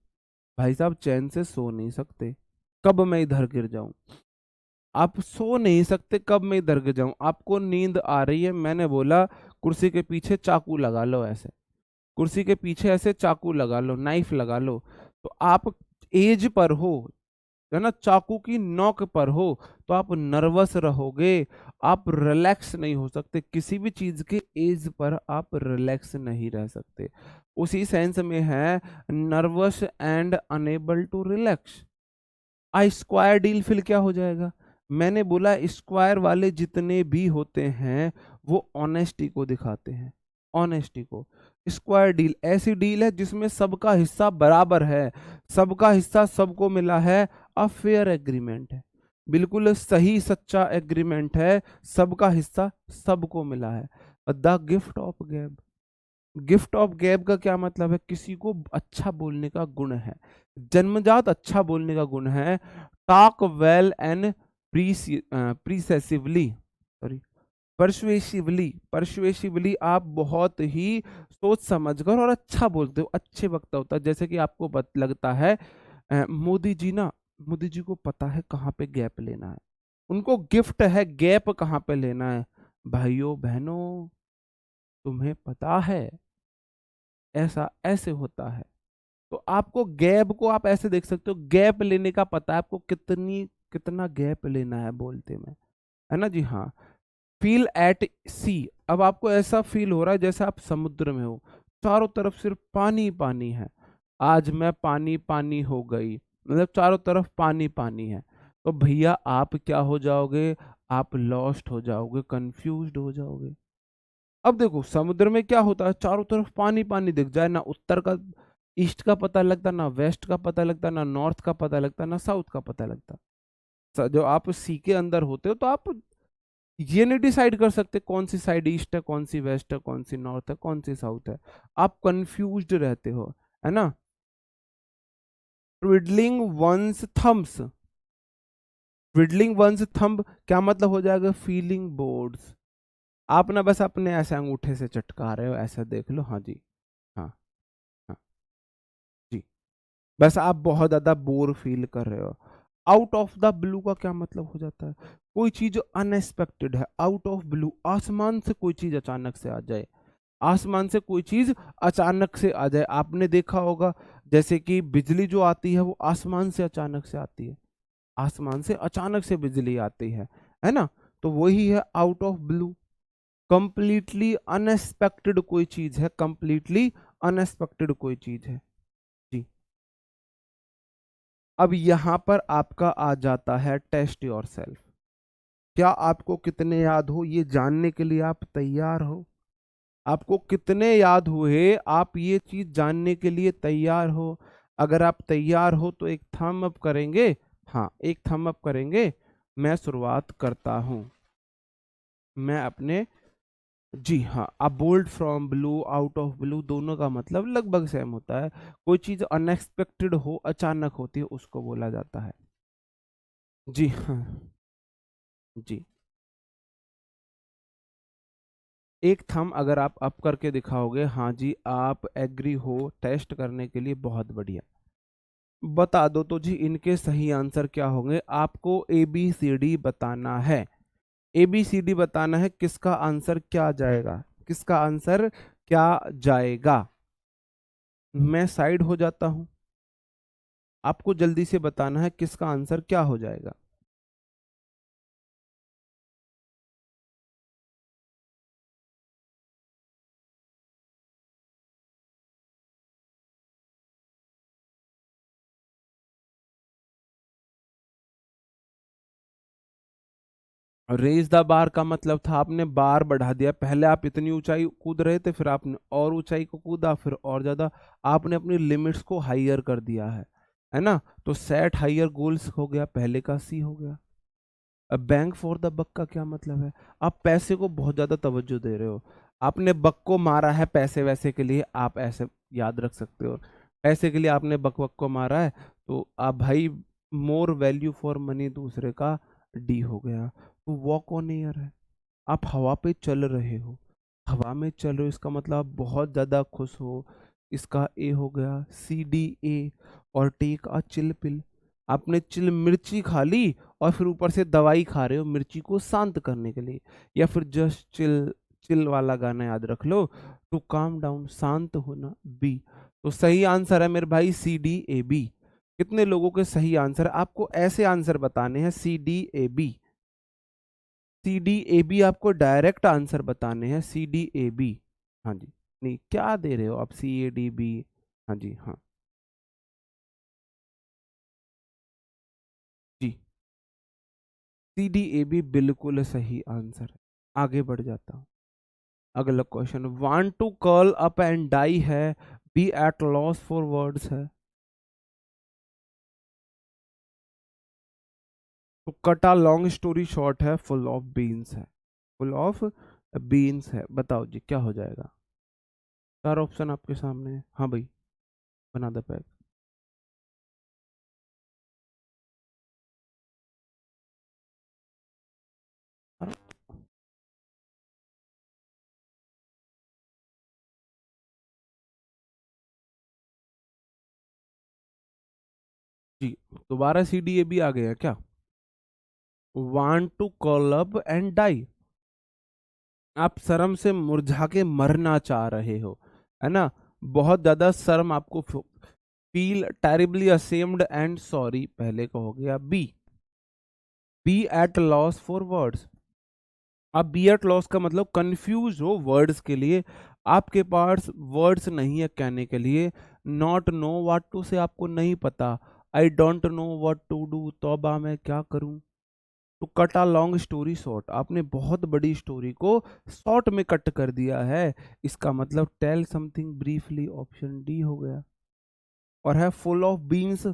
भाई साहब चैन से सो नहीं सकते, कब मैं इधर गिर जाऊं, आप सो नहीं सकते कब मैं इधर गिर जाऊं, आपको नींद आ रही है, मैंने बोला कुर्सी के पीछे चाकू लगा लो, ऐसे कुर्सी के पीछे ऐसे चाकू लगा लो, नाइफ लगा लो, तो आप एज पर हो, है ना, चाकू की नोक पर हो, तो आप नर्वस रहोगे, आप रिलैक्स नहीं हो सकते, किसी भी चीज के एज पर आप रिलैक्स नहीं रह सकते, उसी सेंस में है nervous and unable to relax. A square deal फिर क्या हो जाएगा, मैंने बोला स्क्वायर वाले जितने भी होते हैं वो ऑनेस्टी को दिखाते हैं, ऑनेस्टी को। स्क्वायर डील ऐसी डील है जिसमें सबका हिस्सा बराबर है, सबका हिस्सा सबको मिला है, अ फेयर एग्रीमेंट है, बिल्कुल सही सच्चा एग्रीमेंट है, सबका हिस्सा सबको मिला है। द गिफ्ट ऑफ गैब, गिफ्ट ऑफ गैब का क्या मतलब है, किसी को अच्छा बोलने का गुण है, जन्मजात अच्छा बोलने का गुण है, टॉक वेल एंड प्रीसेसिवली, सॉरी, परसुएसिवली, परसुएसिवली आप बहुत ही सोच समझकर और अच्छा बोलते हो, अच्छे वक्ता होता है। जैसे कि आपको लगता है मोदी जी ना, मोदी जी को पता है कहाँ पे गैप लेना है, उनको गिफ्ट है गैप कहाँ पे लेना है। भाइयों बहनों, तुम्हें पता है ऐसा ऐसे होता है। तो आपको गैप को आप ऐसे देख सकते हो, गैप लेने का पता है आपको, कितना गैप लेना है बोलते में, है ना जी। हाँ, फील एट सी, अब आपको ऐसा फील हो रहा है जैसे आप समुद्र में हो, चारों तरफ सिर्फ पानी पानी है। आज मैं पानी पानी हो गई, मतलब चारों तरफ पानी पानी है। तो भैया आप क्या हो जाओगे, आप लॉस्ट हो जाओगे, कंफ्यूज्ड हो जाओगे। अब देखो समुद्र में क्या होता है, चारों तरफ पानी पानी दिख जाए, ना उत्तर का ईस्ट का पता लगता, ना वेस्ट का पता लगता, ना नॉर्थ का पता लगता, ना साउथ का पता लगता। जो आप सी के अंदर होते हो तो आप ये नहीं डिसाइड कर सकते कौन सी साइड ईस्ट है, कौन सी वेस्ट है, कौन सी नॉर्थ है, कौन सी साउथ है। आप कंफ्यूज्ड रहते हो, है ना। ट्विडलिंग वंस थम्स, ट्विडलिंग वंस थंब क्या मतलब हो जाएगा, फीलिंग बोर्ड्स। आप ना बस अपने ऐसे अंगूठे से चटका रहे हो, ऐसा देख लो। हाँ जी, हाँ, हाँ जी, बस आप बहुत ज्यादा बोर फील कर रहे हो। आउट ऑफ द ब्लू का क्या मतलब हो जाता है, कोई चीज अनएक्सपेक्टेड है, आउट ऑफ ब्लू, आसमान से कोई चीज अचानक से आ जाए, आसमान से कोई चीज अचानक से आ जाए। आपने देखा होगा जैसे कि बिजली जो आती है वो आसमान से अचानक से आती है, आसमान से अचानक से बिजली आती है ना। तो वही है out of blue, completely unexpected कोई चीज है, कंप्लीटली अनएक्सपेक्टेड कोई चीज है जी। अब यहां पर आपका आ जाता है टेस्ट योरसेल्फ। क्या आपको कितने याद हो ये जानने के लिए आप तैयार हो, आपको कितने याद हुए, आप ये चीज जानने के लिए तैयार हो। अगर आप तैयार हो तो एक थंब अप करेंगे, हाँ एक थंब अप करेंगे। मैं शुरुआत करता हूं, मैं अपने, जी हाँ, अब bolt from blue, out of blue दोनों का मतलब लगभग सेम होता है। कोई चीज अनएक्सपेक्टेड हो, अचानक होती है, उसको बोला जाता है। जी हाँ, जी, एक थंब अगर आप अप करके दिखाओगे, हाँ जी आप एग्री हो टेस्ट करने के लिए, बहुत बढ़िया। बता दो तो जी इनके सही आंसर क्या होंगे, आपको ए बी सी डी बताना है। ए बी सी डी बताना है, किसका आंसर क्या जाएगा, किसका आंसर क्या जाएगा। मैं साइड हो जाता हूं, आपको जल्दी से बताना है किसका आंसर क्या हो जाएगा। रेज द बार का मतलब था आपने बार बढ़ा दिया, पहले आप इतनी ऊंचाई कूद रहे थे, फिर आपने और ऊंचाई को कूदा, फिर और ज्यादा, आपने अपनी लिमिट्स को हाइयर कर दिया है ना। तो सेट हाइयर गोल्स हो गया, पहले का सी हो गया। अब बैंक फॉर द बक का क्या मतलब है, आप पैसे को बहुत ज्यादा तवज्जो दे रहे हो, आपने बक को मारा है पैसे वैसे के लिए, आप ऐसे याद रख सकते हो, पैसे के लिए आपने बक बक को मारा है। तो आप भाई, मोर वैल्यू फॉर मनी दूसरे का डी हो गया। तो वॉक ऑन एयर है, आप हवा पे चल रहे हो, हवा में चल रहे हो इसका मतलब आप बहुत ज्यादा खुश हो, इसका ए हो गया, सी डी ए। और टेक अ चिल पिल, आपने चिल मिर्ची खा ली, और फिर ऊपर से दवाई खा रहे हो मिर्ची को शांत करने के लिए। या फिर जस्ट चिल, चिल वाला गाना याद रख लो, टू काम डाउन, शांत होना, बी। तो सही आंसर है मेरे भाई सी डी ए बी। कितने लोगों के सही आंसर, आपको ऐसे आंसर बताने हैं C D A B, C D A B आपको डायरेक्ट आंसर बताने हैं, सी डी ए बी। हाँ जी, नहीं क्या दे रहे हो आप, सी ए डी बी। हाँ जी, हाँ जी, सी डी ए बी बिल्कुल सही आंसर है। आगे बढ़ जाता हूँ, अगला question, want to curl up and die है, be at loss for words है। तो कटा लॉन्ग स्टोरी शॉर्ट है, फुल ऑफ बीन्स है, फुल ऑफ बीन्स है। बताओ जी क्या हो जाएगा, चार ऑप्शन आपके सामने है, हाँ भाई, बना दो पैक। दोबारा सी डी ए भी आ गया क्या? Want to call up and die, आप शर्म से मुरझा के मरना चाह रहे हो, है ना? बहुत ज्यादा शर्म आपको, feel terribly ashamed and sorry, पहले का हो गया be at loss for words. अब बी एट लॉस का मतलब कंफ्यूज हो वर्ड्स के लिए, आपके पास वर्ड्स नहीं है कहने के लिए। नॉट नो व्हाट टू से, आपको नहीं पता। I don't know what to do, तौबा मैं क्या करूं। To cut a long story short, आपने बहुत बड़ी स्टोरी को शॉर्ट में कट कर दिया है, इसका मतलब tell something briefly, option D हो गया। और है फुल ऑफ बीन्स,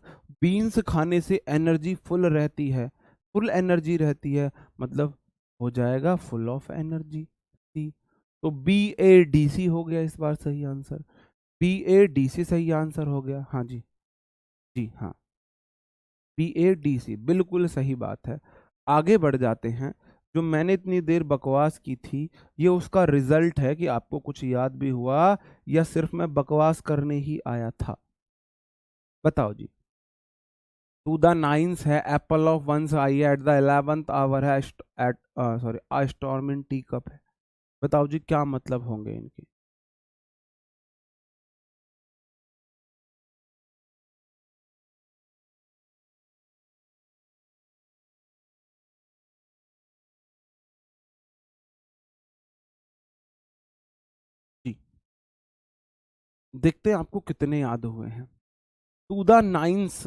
बीन्स खाने से एनर्जी फुल रहती है, फुल एनर्जी रहती है, मतलब हो जाएगा फुल ऑफ एनर्जी। सी, तो बी ए डी सी हो गया इस बार सही answer, B A D C सही आंसर हो गया। हाँ जी, जी हाँ, बी ए डी सी बिल्कुल सही बात है। आगे बढ़ जाते हैं। जो मैंने इतनी देर बकवास की थी, ये उसका रिजल्ट है कि आपको कुछ याद भी हुआ या सिर्फ मैं बकवास करने ही आया था। बताओ जी। टू द नाइन्स है apple of one's eye at the 11th hour है, at sorry a storm in tea cup है। बताओ जी क्या मतलब होंगे इनके? जी, देखते हैं आपको कितने याद हुए हैं। टू द नाइन्स,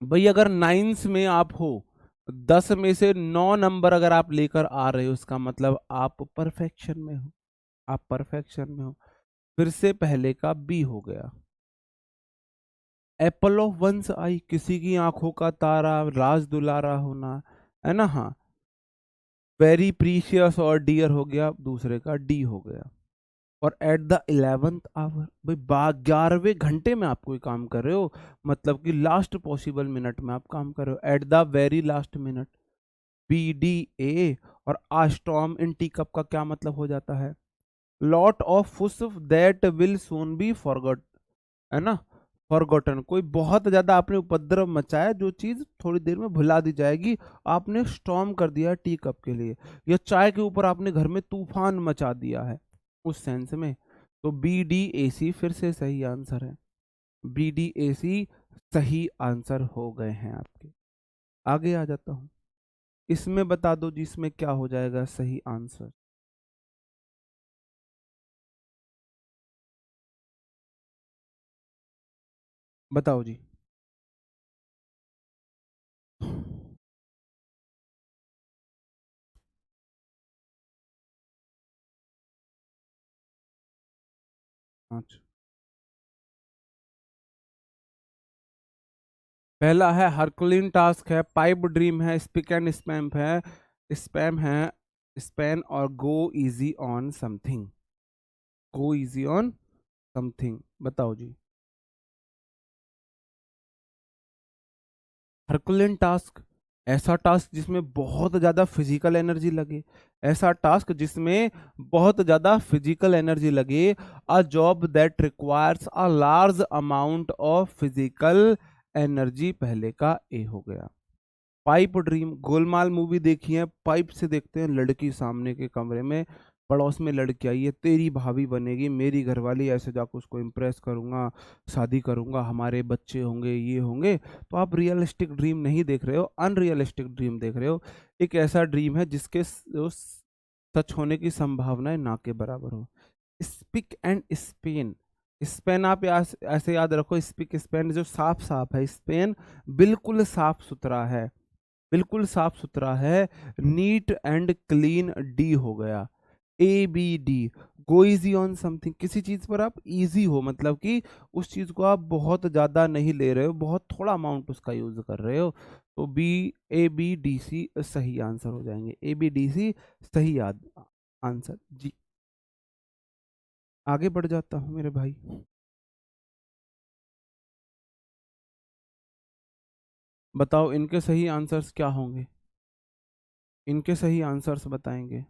भाई अगर नाइन्स में आप हो, 10 में से 9 नंबर अगर आप लेकर आ रहे हो, उसका मतलब आप परफेक्शन में हो, आप परफेक्शन में हो। फिर से पहले का बी हो गया। एप्पल ऑफ वंस आई, किसी की आंखों का तारा, राज दुलारा होना, है ना? हाँ, वेरी प्रीशियस और डियर हो गया, दूसरे का डी हो गया। और एट द 11th आवर, भाई 11वें घंटे में आप कोई काम कर रहे हो, मतलब कि लास्ट पॉसिबल मिनट में आप काम कर रहे हो, at the very last minute, B D A. और a storm in tea cup का क्या मतलब हो जाता है? Lot of fuss that will soon be forgot, है ना? फॉरगॉटन, कोई बहुत ज्यादा आपने उपद्रव मचाया, जो चीज थोड़ी देर में भुला दी जाएगी, आपने स्टॉर्म कर दिया टी कप के लिए, या चाय के ऊपर आपने घर में तूफान मचा दिया है, उस सेंस में। तो बी डी ए सी फिर से सही आंसर है, बी डी ए सी सही आंसर हो गए हैं आपके। आगे आ जाता हूं, इसमें बता दो जिसमें क्या हो जाएगा सही आंसर। बताओ जी। अच्छा, पहला है हरकुलिन टास्क है, पाइप ड्रीम है, स्पिक एंड स्पैम है, स्पैम है, स्पैन और गो easy on something, go easy on something. बताओ जी। हरकुलिन टास्क, ऐसा टास्क जिसमें बहुत ज्यादा फिजिकल एनर्जी लगे, ऐसा टास्क जिसमें बहुत ज्यादा फिजिकल एनर्जी लगे, a job that requires a large amount of physical energy, पहले का ए हो गया। पाइप ड्रीम, गोलमाल मूवी देखी है, पाइप से देखते हैं लड़की सामने के कमरे में, पड़ोस में लड़की आई है, तेरी भाभी बनेगी, मेरी घरवाली, ऐसे जाकर उसको इम्प्रेस करूंगा, शादी करूंगा, हमारे बच्चे होंगे, ये होंगे। तो आप रियलिस्टिक ड्रीम नहीं देख रहे हो, अनरियलिस्टिक ड्रीम देख रहे हो। एक ऐसा ड्रीम है जिसके सच होने की संभावनाएं ना के बराबर हो। स्पिक एंड स्पेन, स्पेन आप ऐसे याद रखो, स्पिक स्पेन जो साफ साफ है, स्पेन बिल्कुल साफ सुथरा है, बिल्कुल साफ सुथरा है। नीट एंड क्लीन डी हो गया। A B D, go easy on something, किसी चीज पर आप इजी हो, मतलब कि उस चीज को आप बहुत ज्यादा नहीं ले रहे हो, बहुत थोड़ा अमाउंट उसका यूज कर रहे हो। तो B A B D C सही आंसर हो जाएंगे, ए बी डी सी सही याद आंसर जी। आगे बढ़ जाता हूँ मेरे भाई। बताओ इनके सही आंसर्स क्या होंगे, इनके सही आंसर्स बताएंगे।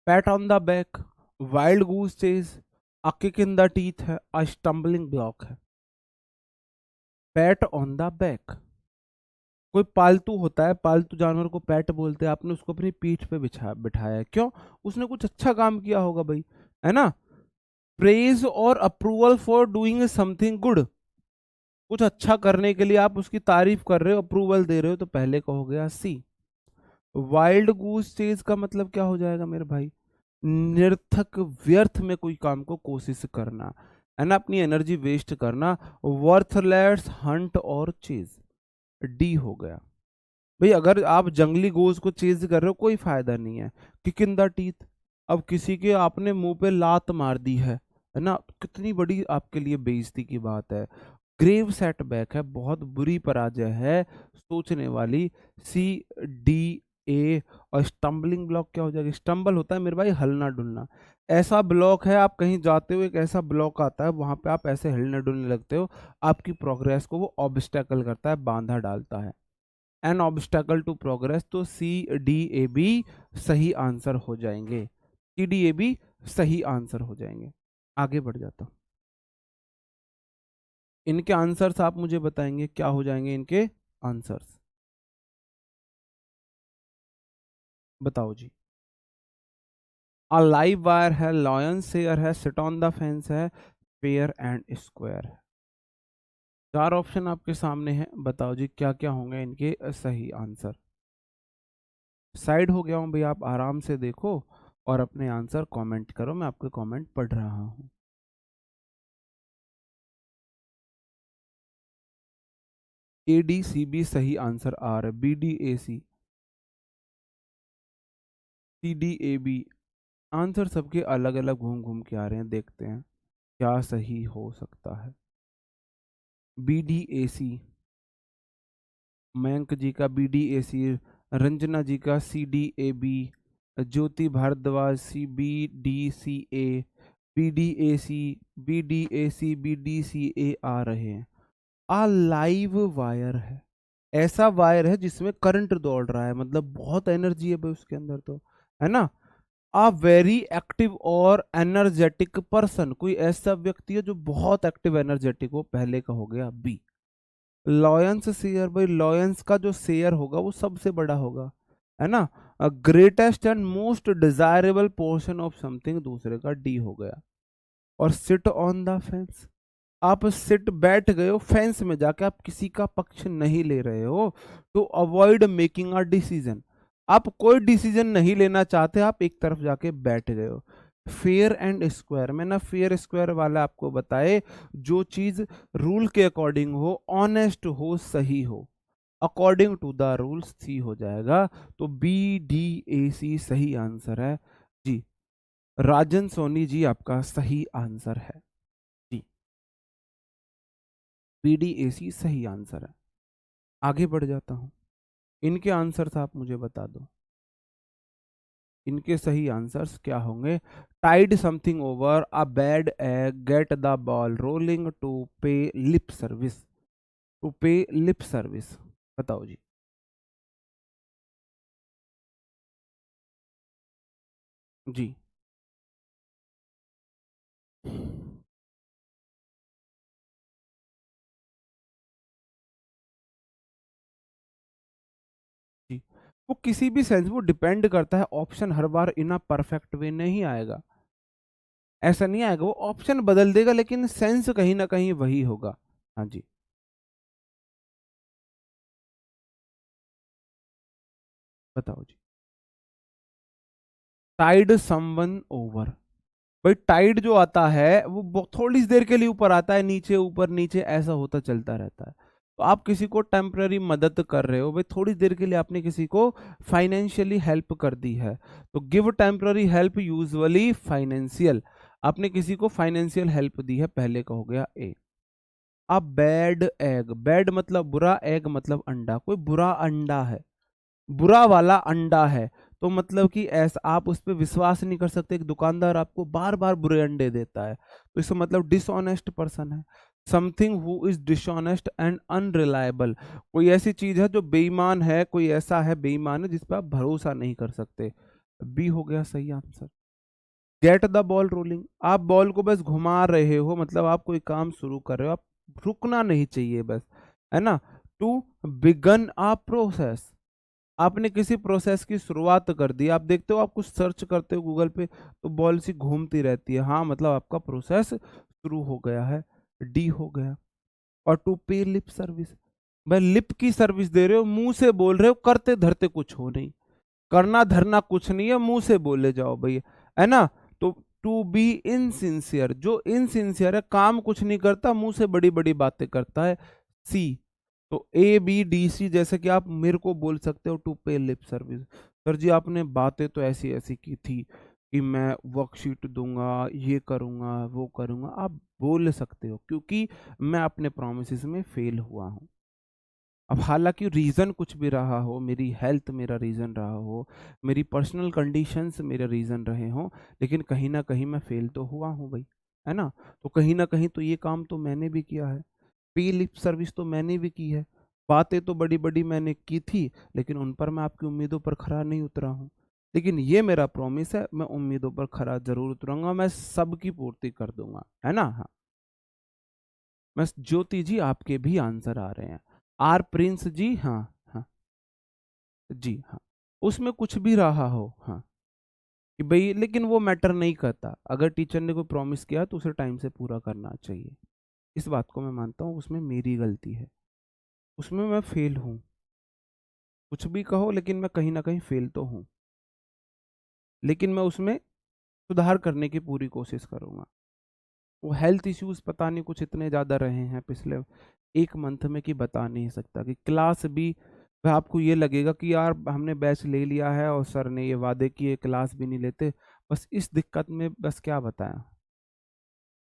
PAT on the back, wild goose chase, a kick in the teeth है, अ स्टम्बलिंग ब्लॉक है। पैट ऑन द बैक, कोई पालतू होता है, पालतू जानवर को पैट बोलते हैं, आपने उसको अपनी पीठ पे बिठाया है, क्यों? उसने कुछ अच्छा काम किया होगा भाई, है ना। प्रेज और approval for doing something good, कुछ अच्छा करने के लिए आप उसकी तारीफ कर रहे हो, अप्रूवल दे रहे हो, तो पहले का हो गया सी। वाइल्ड गूस चेज का मतलब क्या हो जाएगा मेरे भाई? निरर्थक, व्यर्थ में कोई काम को कोशिश करना, है ना, अपनी एनर्जी वेस्ट करना। वर्थलेस हंट और चेज, डी हो गया। भाई अगर आप जंगली गोज को चेज कर रहे हो, कोई फायदा नहीं है। किक इन द टीथ, अब किसी के आपने मुंह पे लात मार दी है ना, कितनी बड़ी आपके लिए बेइज्जती की बात है। ग्रेव सेटबैक है, बहुत बुरी पराजय है, सोचने वाली। सी, डी, ए। और स्टम्बलिंग ब्लॉक क्या हो जाएगा? स्टम्बल होता है मेरे भाई हलना डुलना, ऐसा ब्लॉक है, आप कहीं जाते हो एक ऐसा ब्लॉक आता है, वहां पे आप ऐसे हिलने डुलने लगते हो, आपकी प्रोग्रेस को वो ऑब्स्टेकल करता है, बांधा डालता है, एन ऑब्स्टेकल टू प्रोग्रेस। तो सी, डी, ए, बी सही आंसर हो जाएंगे, सी, डी, ए, बी सही आंसर हो जाएंगे। आगे बढ़ जाता हूं, इनके आंसर्स आप मुझे बताएंगे क्या हो जाएंगे इनके आंसर्स, बताओ जी। अ लाइव वायर है, लॉयन शेयर है, सिट ऑन द फेंस है, फेयर एंड स्क्वायर है। चार ऑप्शन आपके सामने हैं, बताओ जी क्या क्या होंगे इनके सही आंसर। साइड हो गया हूं भाई, आप आराम से देखो और अपने आंसर कमेंट करो, मैं आपके कमेंट पढ़ रहा हूं। ए, डी, सी, बी सही आंसर आ रहा है, B, D, A, C, D, A, B answer सबके अलग अलग घूम घूम के आ रहे हैं, देखते हैं क्या सही हो सकता है। बी, डी, ए, सी, मयंक जी का बी, डी, ए, सी, रंजना जी का सी, D, A, B, Jyoti Bhardwaj C, B, D, C, A, B, D, A, C, B, D, A, C, B, D, सी, ए आ रहे हैं। आ लाइव वायर है, ऐसा वायर है जिसमें करंट दौड़ रहा है, मतलब बहुत एनर्जी है भाई उसके अंदर, तो है ना। आ वेरी एक्टिव और एनर्जेटिक पर्सन, कोई ऐसा व्यक्ति है जो बहुत एक्टिव एनर्जेटिक हो, पहले का हो गया बी। लॉयंस शेयर, भाई लॉयंस का जो शेयर होगा वो सबसे बड़ा होगा, है ना। Greatest and most desirable portion of something, दूसरे का डी हो गया। और सिट ऑन द फेंस, आप सिट बैठ गए हो फेंस में जाके, आप किसी का पक्ष नहीं ले रहे हो, तो अवॉइड मेकिंग अ डिसीजन, आप कोई डिसीजन नहीं लेना चाहते, आप एक तरफ जाके बैठ गए हो। फेयर एंड स्क्वायर, मैंने फेयर स्क्वायर वाला आपको बताए, जो चीज रूल के अकॉर्डिंग हो, ऑनेस्ट हो, सही हो, अकॉर्डिंग टू द रूल्स, सी हो जाएगा। तो बी, डी, ए, सी सही आंसर है जी। राजन सोनी जी आपका सही आंसर है जी, बी, डी, ए, सी सही आंसर है। आगे बढ़ जाता हूं, इनके आंसर्स आप मुझे बता दो, इनके सही आंसर्स क्या होंगे। Tide something over a bad egg, get the ball rolling, to pay lip service, to pay lip service, बताओ जी। जी जी, वो किसी भी सेंस, वो डिपेंड करता है, option her bar in a perfect way नहीं आएगा, ऐसा नहीं आएगा, वो ऑप्शन बदल देगा लेकिन सेंस कहीं ना कहीं वही होगा। हाँ जी, बताओ जी। टाइड समवन ओवर, भाई टाइड जो आता है वो थोड़ी सी देर के लिए ऊपर आता है, नीचे ऊपर नीचे ऐसा होता चलता रहता है। तो आप किसी को टेम्पररी मदद कर रहे हो भाई, थोड़ी देर के लिए आपने किसी को फाइनेंशियली हेल्प कर दी है, तो give temporary help, usually financial, आपने किसी को फाइनेंशियल हेल्प दी है, पहले का हो गया ए। अब बैड एग, बैड मतलब बुरा, एग मतलब अंडा, कोई बुरा अंडा है, बुरा वाला अंडा है, तो मतलब कि ऐसा आप उस पर विश्वास नहीं कर सकते, एक दुकानदार आपको बार बार बुरे अंडे देता है, तो इसका मतलब डिसऑनेस्ट पर्सन है। Something who is dishonest and unreliable, कोई ऐसी चीज है जो बेईमान है, कोई ऐसा है बेईमान है जिस पर आप भरोसा नहीं कर सकते, बी हो गया सही answer. Gate the ball rolling, आप बॉल को बस घुमा रहे हो, मतलब आप कोई काम शुरू कर रहे हो, आप रुकना नहीं चाहिए बस, है ना। टू बिगन अ प्रोसेस, आपने किसी प्रोसेस की शुरुआत कर दी। आप देखते हो, आप कुछ सर्च करते हो गूगल पे तो बॉल सी घूमती रहती है, हाँ मतलब आपका प्रोसेस शुरू हो गया है, डी हो गया। और टू पे लिप सर्विस, भाई लिप की सर्विस दे रहे हो, मुंह से बोल रहे हो, करते धरते कुछ हो नहीं, करना धरना कुछ नहीं है, मुंह से बोले जाओ भैया, है ना। तो टू बी इनसिंसियर, जो इनसिंसियर है, काम कुछ नहीं करता, मुंह से बड़ी बड़ी बातें करता है, सी। तो ए बी डी सी, जैसे कि आप मेरे को बोल सकते हो to pay lip service, sir जी आपने बातें तो ऐसी ऐसी की थी कि मैं वर्कशीट दूंगा, ये करूंगा वो करूंगा, आप बोल सकते हो, क्योंकि मैं अपने प्रोमिस में फेल हुआ हूं। अब हालांकि रीज़न कुछ भी रहा हो, मेरी हेल्थ मेरा रीज़न रहा हो, मेरी पर्सनल कंडीशंस मेरे रीज़न रहे हों, लेकिन कहीं ना कहीं मैं फेल तो हुआ हूँ भाई, है ना। तो कहीं ना कहीं तो ये काम तो मैंने भी किया है, पे लिप सर्विस तो मैंने भी की है, बातें तो बड़ी बड़ी मैंने की थी, लेकिन उन पर मैं आपकी उम्मीदों पर खरा नहीं उतरा हूँ। लेकिन ये मेरा प्रॉमिस है, मैं उम्मीदों पर खरा जरूर उतरूंगा, मैं सबकी पूर्ति कर दूंगा, है ना। हाँ, बस ज्योति जी आपके भी आंसर आ रहे हैं। आर प्रिंस जी, हाँ हाँ जी हाँ, उसमें कुछ भी रहा हो, हाँ कि भाई, लेकिन वो मैटर नहीं करता, अगर टीचर ने कोई प्रॉमिस किया तो उसे टाइम से पूरा करना चाहिए, इस बात को मैं मानता हूँ, उसमें मेरी गलती है, उसमें मैं फेल हूँ, कुछ भी कहो लेकिन मैं कहीं ना कहीं फेल तो हूँ, लेकिन मैं उसमें सुधार करने की पूरी कोशिश करूंगा। वो हेल्थ इश्यूज पता नहीं कुछ इतने ज़्यादा रहे हैं पिछले एक मंथ में कि बता नहीं सकता, कि क्लास भी वह आपको ये लगेगा कि यार हमने बैच ले लिया है और सर ने ये वादे किए, क्लास भी नहीं लेते, बस इस दिक्कत में बस क्या बताया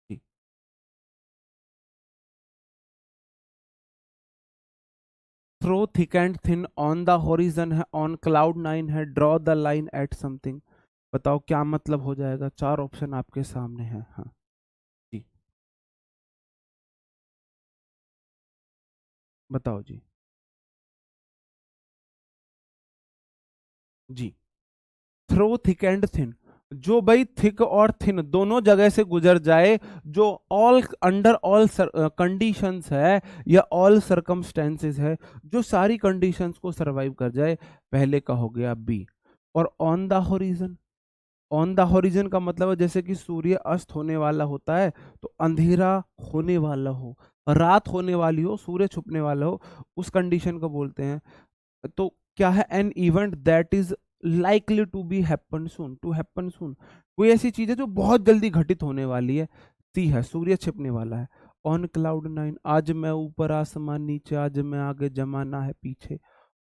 जी। Through thick and thin on the horizon है, ऑन क्लाउड नाइन है, draw the line at something, बताओ क्या मतलब हो जाएगा, चार ऑप्शन आपके सामने है, हाँ जी, बताओ जी। जी, थ्रो थिक एंड थिन, जो भाई थिक और थिन दोनों जगह से गुजर जाए, जो ऑल अंडर ऑल कंडीशंस है या ऑल सरकमस्टेंसेस है, जो सारी कंडीशंस को सरवाइव कर जाए, पहले का हो गया बी। और on the horizon, on the horizon का मतलब है जैसे कि सूर्य अस्त होने वाला होता है, तो अंधेरा होने वाला हो, रात होने वाली हो, सूर्य छुपने वाला हो, उस कंडीशन को बोलते हैं। तो क्या है, an event that is likely to be happen soon, to happen soon, कोई ऐसी चीज है जो बहुत जल्दी घटित होने वाली है, सी है सूर्य छिपने वाला है। ऑन क्लाउड नाइन, आज मैं ऊपर आसमान नीचे, आज मैं आगे जमाना है पीछे,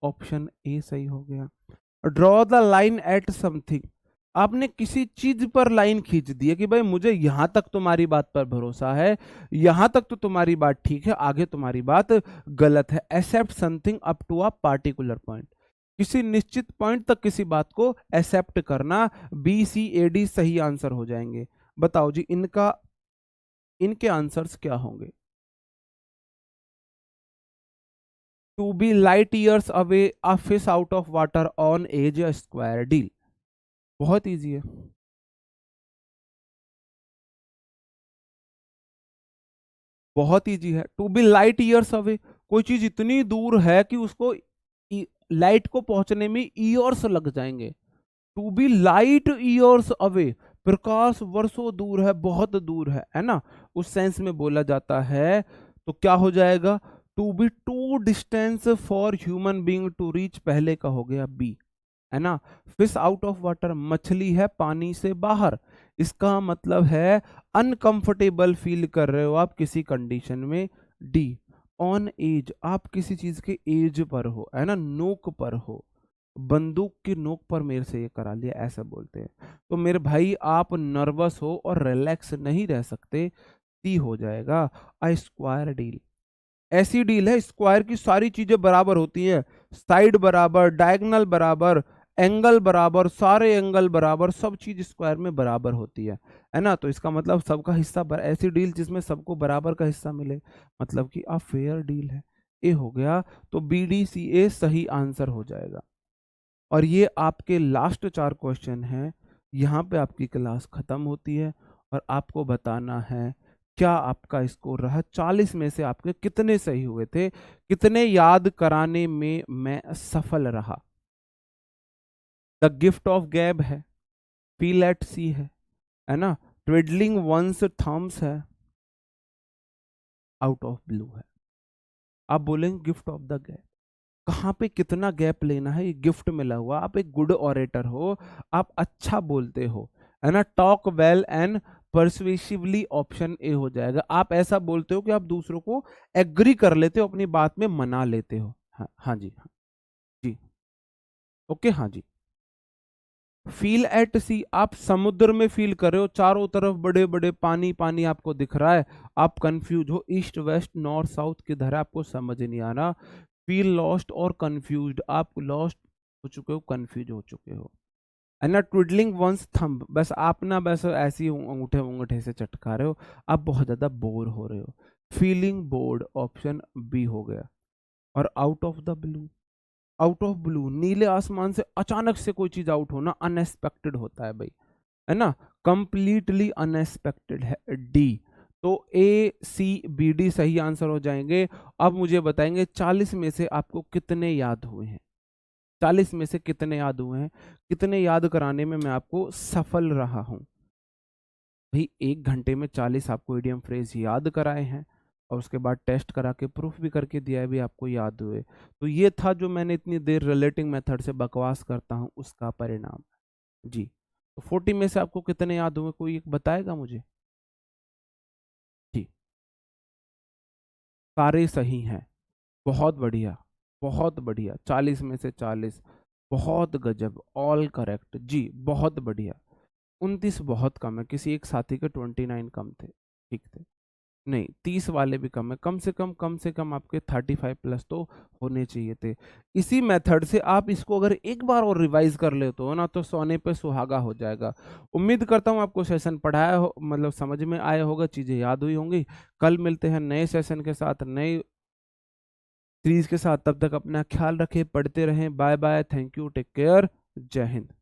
ऑप्शन ए सही हो गया। Draw the line at something, आपने किसी चीज पर लाइन खींच दी है कि भाई मुझे यहां तक तुम्हारी बात पर भरोसा है, यहां तक तो तुम्हारी बात ठीक है, आगे तुम्हारी बात गलत है। Accept something up to a particular point, किसी निश्चित पॉइंट तक किसी बात को एक्सेप्ट करना, बी सी ए डी सही आंसर हो जाएंगे। बताओ जी, इनका इनके आंसर्स क्या होंगे। To be light years away, a fish out of water, on edge, square deal, बहुत इजी है। बहुत इजी है, to be light years away, कोई चीज इतनी दूर है कि उसको लाइट को पहुंचने में ईयर्स लग जाएंगे। To be light years away, प्रकाश वर्षों दूर है, बहुत दूर है ना, उस सेंस में बोला जाता है। तो क्या हो जाएगा, to be too distance for human being to reach, पहले का हो गया बी, है ना। फिश आउट ऑफ वाटर, मछली है पानी से बाहर, इसका मतलब है अनकंफर्टेबल फील कर रहे हो आप किसी कंडीशन में, डी। ऑन एज, आप किसी चीज के एज पर हो, है ना, नोक पर हो, बंदूक की नोक पर मेरे से ये करा लिया, ऐसा बोलते हैं। तो मेरे भाई आप नर्वस हो और रिलैक्स नहीं रह सकते, सी हो जाएगा। अ स्क्वायर डील, ऐसी डील है स्क्वायर की सारी चीजें बराबर होती हैं, साइड बराबर, डायगोनल बराबर, एंगल बराबर, सारे एंगल बराबर, सब चीज स्क्वायर में बराबर होती है ना। तो इसका मतलब सबका हिस्सा ऐसी डील जिसमें सबको बराबर का हिस्सा मिले, मतलब कि आ फेयर डील है, ए हो गया। तो बी डी सी ए सही आंसर हो जाएगा। और ये आपके लास्ट 4 क्वेश्चन हैं। यहाँ पे आपकी क्लास खत्म होती है और आपको बताना है क्या आपका स्कोर रहा, 40 में से आपके कितने सही हुए थे, कितने याद कराने में मैं सफल रहा। द गिफ्ट ऑफ गैब है, फील एट सी है ना, ट्विडलिंग वंस थम्स है, आउट ऑफ ब्लू है। आप बोलेंगे गिफ्ट ऑफ द गैप, कहाँ पे कितना गैप लेना है, ये गिफ्ट मिला हुआ। आप एक गुड ऑरेटर हो, आप अच्छा बोलते हो, है ना। Talk well and persuasively option A हो जाएगा। आप ऐसा बोलते हो कि आप दूसरों को एग्री कर लेते हो, अपनी बात में मना लेते हो। हाँ हाँ जी, हाँ जी, ओके, हाँ जी। फील एट सी, आप समुद्र में फील कर रहे हो, चारों तरफ बड़े बड़े पानी पानी आपको दिख रहा है, आप कंफ्यूज हो, ईस्ट वेस्ट नॉर्थ साउथ किधर है आपको समझ नहीं आ रहा। फील लॉस्ट और कंफ्यूज्ड, आप लॉस्ट हो चुके हो, कंफ्यूज हो चुके हो, है ना। ट्विडलिंग वंस थंब, बस आप ना बस ऐसे ही अंगूठे अंगूठे से चटका रहे हो, आप बहुत ज्यादा बोर हो रहे हो। फीलिंग बोर्ड ऑप्शन बी हो गया। और out of the blue, out of blue, नीले आसमान से अचानक से कोई चीज आउट होना अनएक्सपेक्टेड होता है भाई, है ना। कंप्लीटली अनएक्सपेक्टेड है डी। तो ए सी बी डी सही आंसर हो जाएंगे। अब मुझे बताएंगे 40 में से आपको कितने याद हुए हैं, 40 में से कितने याद हुए हैं, कितने याद कराने में मैं आपको सफल रहा हूं। भाई 1 घंटे में 40 आपको इडियम फ्रेज याद कराए हैं और उसके बाद टेस्ट करा के प्रूफ भी करके दिया है भी आपको याद हुए। तो ये था जो मैंने इतनी देर रिलेटिंग मेथड से बकवास करता हूँ उसका परिणाम जी। तो 40 में से आपको कितने याद हुए, कोई एक बताएगा मुझे जी। सारे सही हैं, बहुत बढ़िया, बहुत बढ़िया, 40 में से 40, बहुत गजब, ऑल करेक्ट जी, बहुत बढ़िया। 29 बहुत कम है, किसी एक साथी के 29 कम थे, ठीक थे। नहीं 30 वाले भी कम है, कम से कम आपके 35 प्लस तो होने चाहिए थे। इसी मेथड से आप इसको अगर एक बार और रिवाइज कर लेते हो ना तो सोने पे सुहागा हो जाएगा। उम्मीद करता हूँ आपको सेशन पढ़ाया हो, मतलब समझ में आया होगा, चीजें याद हुई होंगी। कल मिलते हैं नए सेशन के साथ, नए सीरीज के साथ, तब तक अपना ख्याल रखें, पढ़ते रहें, bye bye, thank you, take care, जय हिंद।